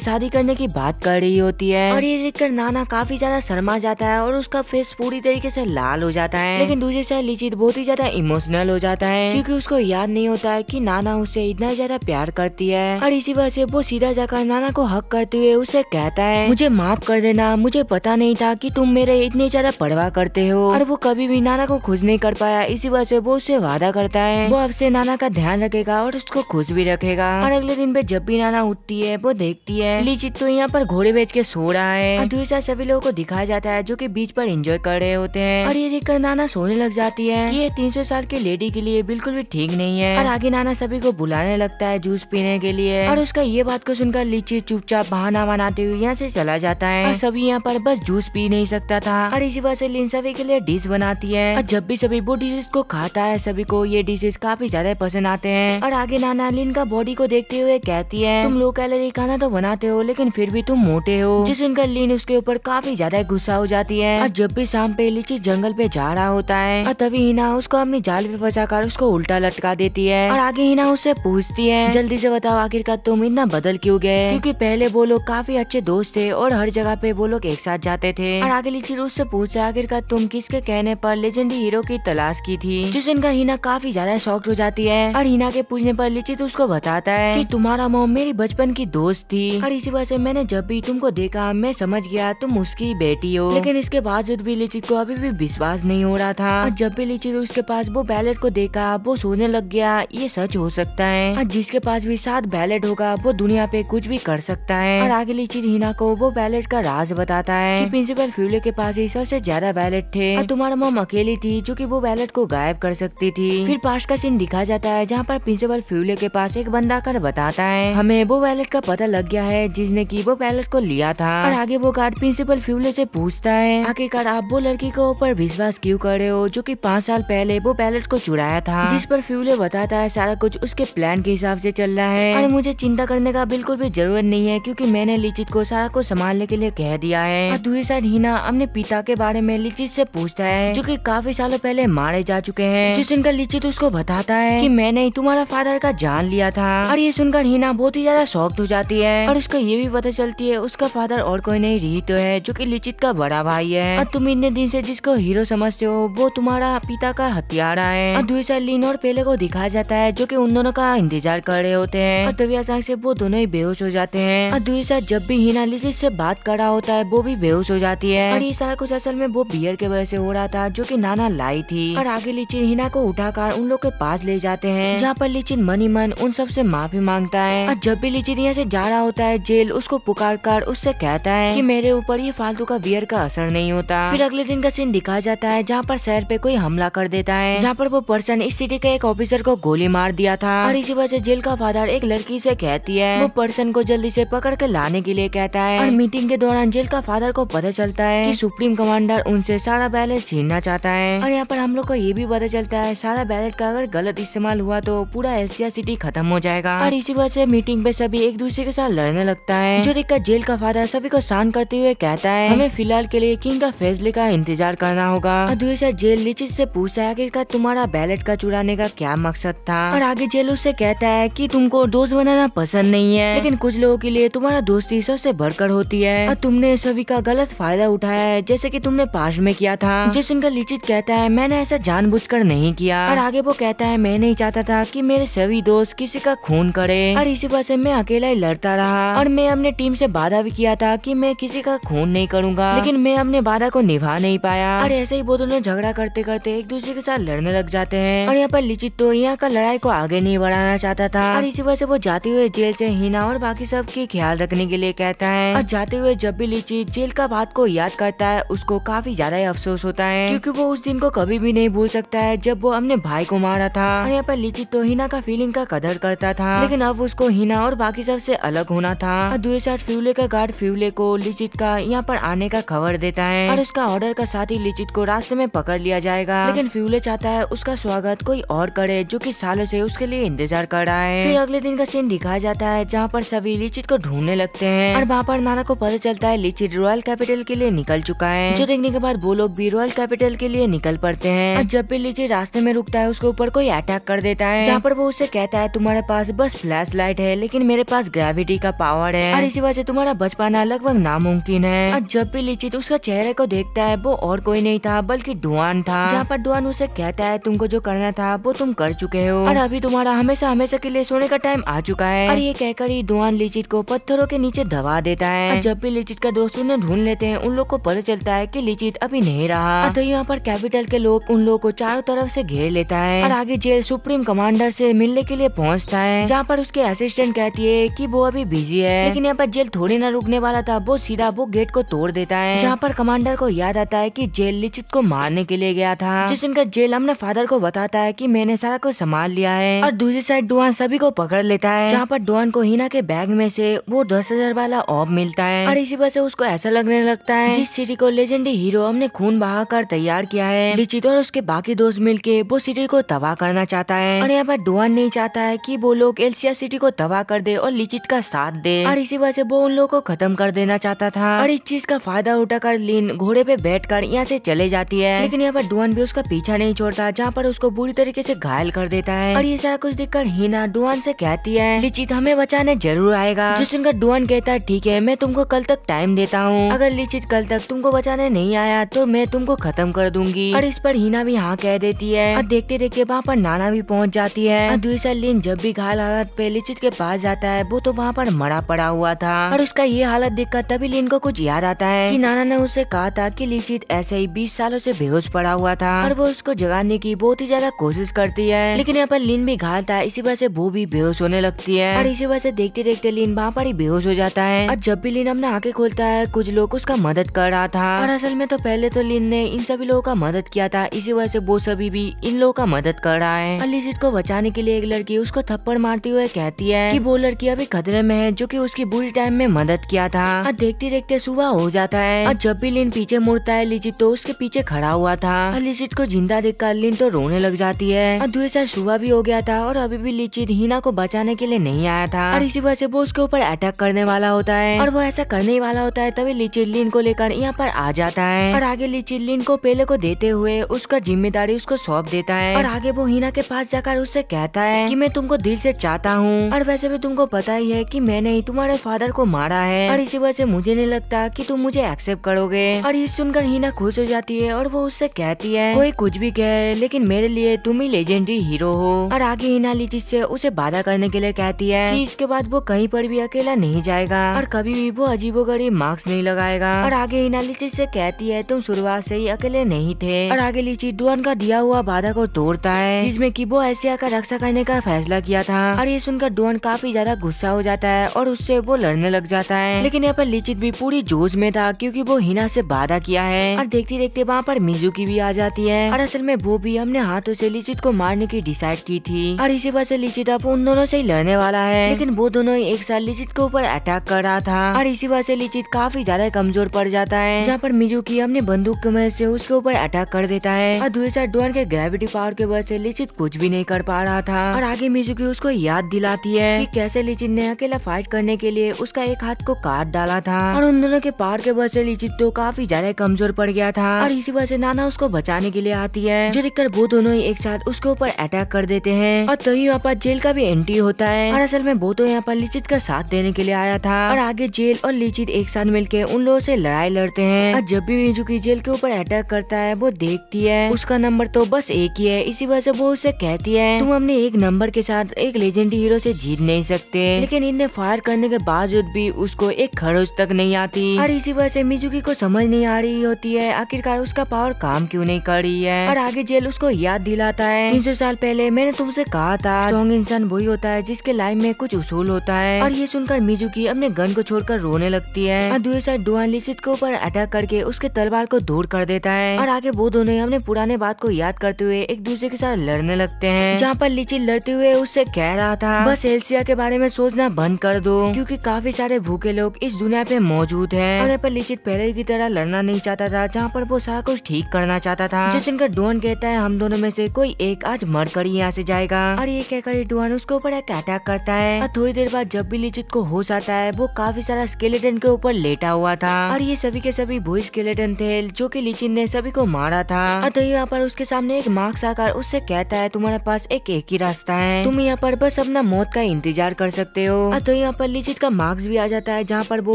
शादी करने की बात कर रही होती है और ये देखकर नाना काफी ज्यादा शर्मा जाता है और उसका फेस पूरी तरीके से लाल हो जाता है। लेकिन दूसरी साइड लिचित बहुत ही ज्यादा इमोशनल हो जाता है क्योंकि उसको याद नहीं होता है कि नाना उससे इतना ज्यादा प्यार करती है और इसी वजह से वो सीधा जाकर नाना को हक करते हुए उसे कहता है मुझे माफ कर देना, मुझे पता नहीं था कि तुम मेरे इतनी ज्यादा परवाह करते हो। और वो कभी भी नाना को खुश नहीं कर पाया, इसी वजह से वो उससे वादा करता है वो अब से नाना का ध्यान रखेगा और उसको खुश भी रखेगा। और अगले दिन पे जब भी नाना उठती है वो देखती है लिचित तो यहाँ पर घोड़े बेच के सो रहा है और दूसरी साइड सभी लोगों को दिखाया जाता है जो कि बीच पर एंजॉय कर रहे होते हैं। और ये देखकर नाना सोने लग जाती है कि ये 300 साल की लेडी के लिए बिल्कुल भी ठीक नहीं है। और आगे नाना सभी को बुलाने लगता है जूस पीने के लिए और उसका ये बात को सुनकर लिचित चुपचाप बहाना बनाते हुए यहाँ से चला जाता है और सभी यहाँ पर बस जूस पी नहीं सकता था और इसी वजह से लिन सभी के लिए डिश बनाती है और जब भी सभी वो डिशेस को खाता है सभी को ये डिशेस काफी ज्यादा पसंद आते हैं। और आगे नाना लिन का बॉडी को देखते हुए कहती है तुम लो कैलोरी खाना तो बनाते हो लेकिन फिर भी तुम मोटे हो, जिस सुनकर लिन उसके ऊपर काफी ज्यादा गुस्सा हो जाती है। और जब भी शाम पे लिचित जंगल पे जा रहा होता है और तभी हिना उसको अपनी जाल पे फंसाकर उसको उल्टा लटका देती है और आगे हिना उससे पूछती है जल्दी से बताओ आखिरकार तुम इतना बदल क्यों गए, क्योंकि पहले वो लोग काफी अच्छे दोस्त थे और हर जगह पे वो लोग एक साथ जाते थे। और आगे लिचित उससे पूछा आखिरकार तुम किसके कहने पर लेजेंडरी हीरो की तलाश की थी, जिस सुनकर हिना काफी ज्यादा शॉक्ड हो जाती है। और हिना के पूछने पर लिचित उसको बताता है कि तुम्हारा मॉम मेरी बचपन की दोस्त थी और इसी वजह से मैंने जब भी तुमको देखा मैं समझ गया तुम उसकी बेटी हो। लेकिन इसके बावजूद भी लिचित को अभी भी विश्वास नहीं हो रहा था और जब भी लिचित उसके पास वो बैलेट को देखा वो सोचने लग गया ये सच हो सकता है और जिसके पास भी 7 बैलेट होगा वो दुनिया पे कुछ भी कर सकता है। और आगे लिचित हिना को वो बैलेट का राज बताता है कि प्रिंसिपल फ्यूले के पास ही सबसे ज्यादा बैलेट थे और तुम्हारा मॉम अकेली थी जो कि वो बैलेट को गायब कर सकती थी। फिर पास्ट का सीन दिखा जाता है जहाँ पर प्रिंसिपल फ्यूले के पास एक बंदा कर बताता है हमें वो बैलेट का पता लग गया है जिसने की वो बैलेट को लिया था। और आगे वो गार्ड प्रिंसिपल फ्यूले से पूछता है आखिरकार आप वो लड़की को ऊपर विश्वास क्यों कर रहे हो जो कि 5 साल पहले वो बैलेट को चुराया था। जिस पर फ्यूले बताता है सारा कुछ उसके प्लान के हिसाब से चल रहा है और मुझे चिंता करने का बिल्कुल भी जरूरत नहीं है क्योंकि मैंने लिचित को सारा कुछ संभालने के लिए कह दिया है। और दूसरी साइड हिना अपने पिता के बारे में लिचित से पूछता है जो कि काफी सालों पहले मारे जा चुके हैं, जिस सुनकर लिचित उसको बताता है कि मैंने तुम्हारा फादर का जान लिया था। और ये सुनकर हिना बहुत ही ज्यादा शॉक्ड हो जाती है और उसको ये भी पता चलती है उसका फादर और कोई नहीं रीतो है जो कि लिचित का बड़ा भाई है और तुम इतने दिन से जिसको हीरो समझते हो वो तुम्हारा पिता का हत्यारा है। और दूसरी साइड लिन और पेले को दिखाया जाता है जो कि उन दोनों का इंतजार कर रहे होते हैं और तभी अचानक से वो दोनों ही बेहोश हो जाते हैं। और दूसरी साइड जब भी हिना लिचित से बात कर रहा होता है वो भी बेहोश हो जाती है और ये सारा कुछ असल में वो बियर के वजह से हो रहा था जो कि नाना लाई थी। और आगे लिचित हिना को उठाकर उन लोग के पास ले जाते हैं जहाँ पर लिचित मन ही मन उन सब से माफी मांगता है। और जब भी लिचित यहाँ से जा रहा होता है जेल उसको पुकार कर उससे कहता है कि मेरे ऊपर ये फालतू का बियर का असर नहीं होता। फिर अगले दिन का सीन दिखाया जाता है जहाँ पर शहर पे कोई हमला कर देता है जहाँ पर वो पर्सन इस सिटी के एक ऑफिसर को गोली मार दिया था। और इसी वजह से जेल का फादर एक लड़की से कहती है वो पर्सन को जल्दी से पकड़ के लाने के लिए कहता है। और मीटिंग के दौरान जेल का फादर को पता चलता है कि सुप्रीम कमांडर उनसे सारा बैलेट छीनना चाहता है। और यहाँ पर हम लोग को ये भी पता चलता है सारा बैलेट का अगर गलत इस्तेमाल हुआ तो पूरा एशिया सिटी खत्म हो जाएगा। और इसी वजह से मीटिंग पे सभी एक दूसरे के साथ लड़ने लगता है जो देखकर जेल का फादर सभी को शांत करते हुए कहता है हमें फिलहाल के लिए किंग का फैसले का इंतजार करना होगा। और दूसरी साइड जेल लिचित से पूछता है आखिरकार तुम्हारा बैलेट का चुराने का क्या मकसद था। और आगे जेल उससे कहता है कि तुमको दोस्त बनाना पसंद नहीं है लेकिन कुछ लोगों के लिए तुम्हारा दोस्ती सबसे बढ़कर होती है और तुमने सभी का गलत फायदा उठाया है जैसे कि तुमने पास्ट में किया था। जो सुनकर लिचित कहता है मैंने ऐसा जानबूझकर नहीं किया। और आगे वो कहता है मैं नहीं चाहता था कि मेरे सभी दोस्त किसी का खून करे और इसी वजह से मैं अकेला ही लड़ता रहा और मैं अपने टीम से वादा भी किया था कि मैं किसी का खून नहीं करूंगा लेकिन मैं अपने वादा को निभा नहीं पाया। और ऐसे ही वो दोनों झगड़ा करते करते एक दूसरे के साथ लड़ने लग जाते हैं। और यहाँ पर लिचित तो यहाँ का लड़ाई को आगे नहीं बढ़ाना चाहता था और इसी वजह से वो जाते हुए जेल से हिना और बाकी सब की ख्याल रखने के लिए कहता है। और जाते हुए जब भी लिचित जेल का बात को याद करता है उसको काफी ज्यादा अफसोस होता है क्योंकि वो उस दिन को कभी भी नहीं भूल सकता है जब वो अपने भाई को मारा था। और यहाँ पर लिचित तो हिना का फीलिंग का कदर करता था लेकिन अब उसको हिना और बाकी सब से अलग होना था। और दूसरे साइड फ्यूले का गार्ड फ्यूले को लिचित का यहाँ पर आने का खबर देता है और उसका ऑर्डर का साथ ही लिचित को रास्ते में पकड़ लिया जाएगा लेकिन फ्यूले चाहता है उसका स्वागत कोई और करे जो कि सालों से उसके लिए इंतजार कर रहा है। फिर अगले दिन का सीन दिखाया जाता है जहाँ पर सभी लिचित को ढूंढने लगते हैं और वहाँ पर नाना को पता चलता है लिचित रॉयल कैपिटल के लिए निकल चुका है, जो देखने के बाद वो लोग भी रॉयल कैपिटल के लिए निकल पड़ते हैं। और जब भी लीची रास्ते में रुकता है उसके ऊपर कोई अटैक कर देता है, जहाँ पर वो उससे कहता है तुम्हारे पास बस फ्लैश लाइट है लेकिन मेरे पास ग्रेविटी का पावर है और इसी वजह से तुम्हारा बच पाना लगभग नामुमकिन है। और जब भी लीचित उसका चेहरे को देखता है वो और कोई नहीं था बल्कि डुआन था, जहाँ पर डुआन उसे कहता है तुमको जो करना था वो तुम कर चुके हो और अभी तुम्हारा हमेशा हमेशा के लिए सोने का टाइम आ चुका है। और ये कहकर ही डुआन लीचित को पत्थरों के नीचे दबा देता है। और जब भी लीचित का दोस्त उन्हें ढूंढ लेते हैं उन लोग को पता चलता है कि लीचित अभी नहीं रहा। तो यहाँ पर कैपिटल के लोग उन लोगों को चारों तरफ से घेर लेता है और आगे जेल सुप्रीम कमांडर से मिलने के लिए पहुँचता है, जहाँ पर उसके असिस्टेंट कहती है कि वो अभी बिजी है। लेकिन यहाँ पर जेल थोड़ी ना रुकने वाला था, वो सीधा वो गेट को तोड़ देता है, जहाँ पर कमांडर को याद आता है कि जेल लीचित को मारने के लिए गया था, जिस दिन का जेल अपने फादर को बताता है कि मैंने सारा कुछ संभाल लिया है। और दूसरी साइड डुआन सभी को पकड़ लेता है, जहाँ पर डुआन को हिना के बैग में से वो 10,000 वाला ऑर्ब मिलता है और इसी वजह से उसको ऐसा लगने लगता है जिस सिटी को लेजेंडरी हीरो हमने खून बहाकर तैयार किया है, लीचित और उसके बाकी दोस्त मिलके वो सिटी को तबाह करना चाहता है। और यहाँ पर डुआन नहीं चाहता है कि वो लोग एल्सिया सिटी को तबाह कर दे और लीचित का साथ दे, और इसी वजह से वो उन लोगों को खत्म कर देना चाहता था। और इस चीज का फायदा उठाकर लिन घोड़े पे बैठकर यहाँ से चले जाती है, लेकिन यहाँ पर डुआन भी उसका पीछा नहीं छोड़ता, जहाँ पर उसको बुरी तरीके से घायल कर देता है। और ये सारा कुछ देखकर हिना डुआन से कहती है लीचित हमें बचाने जरूर आएगा, जिस दिन का डुआन कहता है ठीक है मैं तुमको कल तक टाइम देता हूँ, अगर लीचित कल तक तुमको बचाने नहीं आया तो मैं तुमको खत्म कर दूंगी। और इस पर हिना भी हाँ कह देती है और देखते देखते वहाँ पर नाना भी पहुँच जाती है। और दूसरा लिन जब भी घायल हालत पे लीचित के पास जाता है वो तो वहाँ पर मरा पड़ा हुआ था, और उसका ये हालत देखकर तभी लिन को कुछ याद आता है कि नाना ने उससे कहा था कि लीचित ऐसे ही 20 सालों से बेहोश पड़ा हुआ था और वो उसको जगाने की बहुत ही ज्यादा कोशिश करती है, लेकिन यहाँ पर लिन भी घायल था, इसी वजह से वो भी बेहोश होने लगती है। और इसी वजह से देखते देखते लिन वहाँ पर ही बेहोश हो जाता है। और जब भी लिन अपने आंखें खोलता है कुछ लोग उसका मदद कर रहा था, और असल में तो पहले तो लिन ने इन सभी लोगों का मदद किया था, इसी वजह से वो सभी भी इन लोगों का मदद कर रहा है। और लीचित को बचाने के लिए एक लड़की उसको थप्पड़ मारते हुए कहती है कि वो लड़की अभी खतरे में है जो कि उसकी बुरी टाइम में मदद किया था। और देखते देखते सुबह हो जाता है और जब भी लिन पीछे मुड़ता है लीचित तो उसके पीछे खड़ा हुआ था, और लीचित को जिंदा देखकर लिन तो रोने लग जाती है। और दूसरी साइड सुबह भी हो गया था और अभी भी लीचित हिना को बचाने के लिए नहीं आया था, और इसी वजह से वो उसके ऊपर अटैक करने वाला होता है, और वो ऐसा करने वाला होता है तभी लीचित लिन को लेकर यहाँ पर आ जाता है। और आगे लीचित लिन को पहले को देते हुए उसका जिम्मेदारी उसको सौंप देता है, और आगे वो हिना के पास जाकर उससे कहता है कि मैं तुमको दिल से चाहता हूँ, और वैसे भी तुमको पता ही है कि मैंने ही तुम्हारे फादर को मारा है, और इसी वजह से मुझे नहीं लगता कि तुम मुझे एक्सेप्ट करोगे। और ये सुनकर हिना खुश हो जाती है और वो उससे कहती है कोई कुछ भी कहे लेकिन मेरे लिए तुम ही लेजेंडरी हीरो हो। और आगे हिना लीचित से उसे वादा करने के लिए कहती है कि इसके बाद वो कहीं पर भी अकेला नहीं जाएगा और कभी भी वो अजीबोगरीब मार्क्स नहीं लगाएगा। और आगे हिना लीचित से कहती है तुम शुरुआत से ही अकेले नहीं थे। और आगे लीचित डुआन का दिया हुआ वादा को तोड़ता है जिसमें कि वो एशिया का रक्षा करने का फैसला किया था, और ये सुनकर डुआन काफी ज्यादा गुस्सा हो जाता है और उससे वो लड़ने लग जाता है। लेकिन यहाँ पर लीचित भी पूरी जोश में था क्योंकि वो हिना से वादा किया है। और देखते देखते वहाँ पर मिजुकी भी आ जाती है, और असल में वो भी हमने हाथों से लीचित को मारने की डिसाइड की थी, और इसी वजह से लीचित अब उन दोनों से ही लड़ने वाला है। लेकिन वो दोनों ही एक साथ लीचित के ऊपर अटैक कर रहा था, और इसी वजह से लीचित काफी ज्यादा कमजोर पड़ जाता है, जहाँ पर मिजुकी अपने बंदूक की मदद से उसके ऊपर अटैक कर देता है। और दूसरी साइड डुआन के ग्रेविटी पावर की वजह से लीचित कुछ भी नहीं कर पा रहा था, और आगे मिजुकी उसको याद दिलाती है कि कैसे लीचित ने अकेला फाइट करने के लिए उसका एक हाथ को काट डाला था, और उन दोनों के पावर के वजह से लीचित तो काफी ज्यादा कमजोर पड़ गया था। और इसी वजह से नाना उसको बचाने के लिए आती है, जो देखकर वो दोनों ही एक साथ उसके ऊपर अटैक कर देते हैं। और तभी यहाँ पर जेल का भी एंट्री होता है, और असल में वो तो यहाँ पर लीचित का साथ देने के लिए आया था, और आगे जेल और लीचित एक साथ मिलके उन लोगों से लड़ाई लड़ते हैं। और जब भी मिजुकी जेल के ऊपर अटैक करता है वो देखती है उसका नंबर तो बस एक ही है, इसी वजह से वो उससे कहती है तुम अपने एक नंबर के साथ एक लेजेंडरी हीरो से जीत नहीं सकते। लेकिन इन्हें फायर करने के बावजूद भी उसको एक खरोच तक नहीं आती, और इसी वजह से मिजुकी को समझ नहीं आ रही होती है आखिरकार उसका पावर काम क्यों नहीं कर रही है। और आगे जेल उसको याद दिलाता है 300 साल पहले मैंने तुमसे कहा था स्ट्रॉन्ग इंसान वही होता है जिसके लाइफ में कुछ उसूल होता है। और ये सुनकर मिजुकी अपने गन को छोड़कर रोने लगती है, और दूसरी साइड डुआन लीचित के ऊपर अटैक करके उसके तलवार को दूर कर देता है, और आगे वो दोनों अपने पुराने बात को याद करते हुए एक दूसरे के साथ लड़ने लगते हैं, जहाँ पर लीचित लड़ते हुए उससे कह रहा था बस एल्सिया के बारे में सोचना बंद कर दो क्योंकि काफी सारे भूखे लोग इस दुनिया पे मौजूद हैं। और यहाँ पर लीचित पहले की तरह लड़ना नहीं चाहता था, जहाँ पर वो सारा कुछ ठीक करना चाहता था, जिस दिन का डुआन कहता है हम दोनों में से कोई एक आज मर कर ही यहाँ से जाएगा। और ये कहकर डुआन उसके ऊपर एक अटैक करता है, और थोड़ी देर बाद जब भी लीचित को होश आता है वो काफी सारा स्केलेटन के ऊपर लेटा हुआ था, और ये सभी के सभी वो स्केलेटन थे जो कि लीचिन ने सभी को मारा था। तो यहाँ पर उसके सामने एक मार्क्स आकर उससे कहता है तुम्हारे पास एक ही रास्ता है, तुम यहाँ पर बस अपना मौत का इंतजार कर सकते हो। तो यहाँ पर लिचित का मार्क्स भी आ जाता है जहाँ पर वो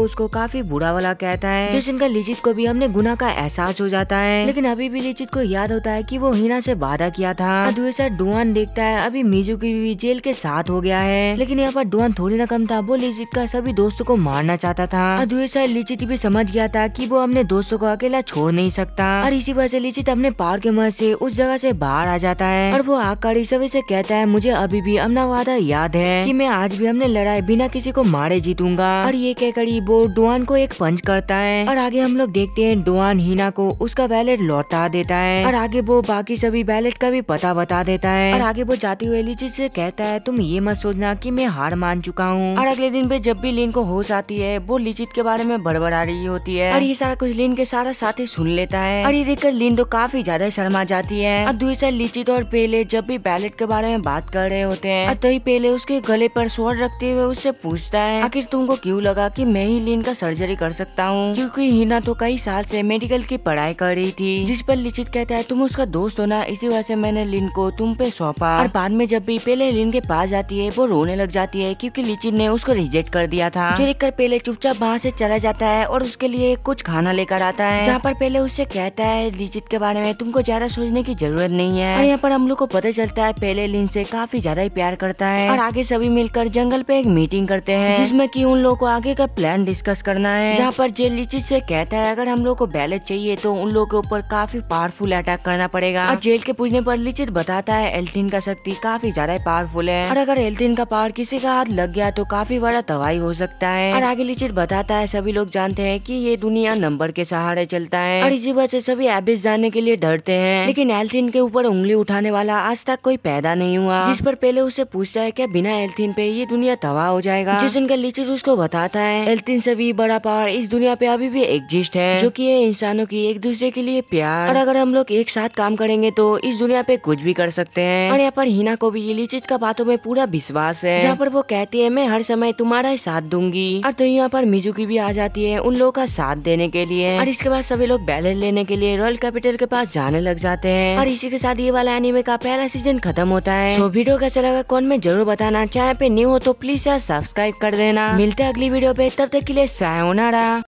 उसको काफी बुरा वाला कहता है, जिसका लिचित को भी हमने गुनाह का एहसास हो जाता है। लेकिन अभी भी लिचित को याद होता है कि वो हिना से वादा किया था। दूसरा डुआन देखता है अभी मिजुकी भी जेल के साथ हो गया है, लेकिन यहाँ पर डुआन थोड़ी ना कम था, वो लिचित का सभी दोस्तों को मारना चाहता था। दूसरा लिचित भी समझ गया था कि वो अपने दोस्तों को अकेला छोड़ नहीं सकता, और इसी वजह से लिचित अपने पावर के मदद से उस जगह से बाहर आ जाता है। और वो आकर सभी से कहता है मुझे अभी भी अपना वादा याद है कि मैं आज भी हमने लड़ाई बिना किसी को मारे जीतूंगा। और ये कहकर वो डुआन को एक पंच करता है, और आगे हम लोग देखते हैं डुआन हिना को उसका वैलेट लौटा देता है, और आगे वो बाकी सभी वैलेट का भी पता बता देता है। और आगे वो जाते हुए लिचित से कहता है तुम ये मत सोचना कि मैं हार मान चुका हूँ। और अगले दिन पे जब भी लिन को होश आती है वो लिचित के बारे में बड़बड़ा रही होती है, और ये सारा कुछ लिन के सारा साथी सुन लेता है। और ये देखकर लिन तो काफी ज्यादा शर्मा जाती है। और दूसरा लिचित और पेले जब भी बैलेट के बारे में बात कर रहे होते हैं, तभी पेले उसके गले पर स्वॉर्ड रखते हुए उससे पूछता है आखिर तुमको क्यों लगा कि मैं ही लिन का सर्जरी कर सकता हूँ, क्योंकि हिना तो कई साल से मेडिकल की पढ़ाई कर रही थी। जिस पर लिचित कहता है तुम उसका दोस्त हो ना, इसी वजह से मैंने लिन को तुम पे सौंपा। और बाद में जब भी पेले लिन के पास जाती है वो रोने लग जाती है क्योंकि लिचित ने उसको रिजेक्ट कर दिया था। जो देखकर पेले चुपचाप वहाँ से चला जाता है और उसके लिए कुछ खाना लेकर आता है, जहाँ पर पेले उससे कहता है लिचित के बारे में तुमको ज्यादा सोचने की जरूरत नहीं है। और यहाँ पर हम लोग को पता चलता है पेले लिन से काफी ज्यादा ही प्यार करता है। और आगे सभी मिलकर जंगल पे एक मीटिंग करते हैं जिसमें कि उन लोगों को आगे का प्लान डिस्कस करना है, जहाँ पर जे लिचित से कहता है अगर हम लोग को बैलेट चाहिए तो उन लोगों के ऊपर काफी पावरफुल अटैक करना पड़ेगा। और जेल के पूछने पर लिचित बताता है एल्टिन का शक्ति काफी ज्यादा पावरफुल है, और अगर एल्टिन का पावर किसी का हाथ लग गया तो काफी बड़ा तबाही हो सकता है। और आगे लिचित बताता है सभी लोग जानते हैं कि ये दुनिया नंबर के सहारे चलता है, और इसी वजह से सभी एबिस जाने के लिए डरते हैं, लेकिन एल्थिन के ऊपर उंगली उठाने वाला आज तक कोई पैदा नहीं हुआ। जिस पर पहले उससे पूछता है क्या बिना एल्थिन पे ये दुनिया तबाह हो जाएगा, जिसका लिचित उसको बताता है एल्थिन से भी बड़ा पावर इस दुनिया पे अभी भी एग्जिस्ट है, जो कि है इंसानों की एक दूसरे के लिए प्यार, और अगर हम लोग एक साथ काम करेंगे तो इस दुनिया पे कुछ भी कर सकते हैं। और यहाँ पर हिना को भी ये लिचित का बातों में पूरा विश्वास है, जहाँ पर वो कहती है मैं हर समय तुम्हारा साथ दूंगी। और तो यहाँ पर मिजुकी भी आ जाती है उन लोगों का साथ देने के लिए, और इसके बाद सभी लोग बैलेट लेने के लिए रॉयल कैपिटल के पास जाने लग जाते हैं। और इसी के साथ ये वाला एनीमे का पहला सीजन खत्म होता है। तो वीडियो कैसा लगा कमेंट में जरूर बताना, चैनल पे न्यू हो तो प्लीज यार सब्सक्राइब कर देना। मिलते हैं अगली वीडियो पे, तब तक के लिए सायोनारा।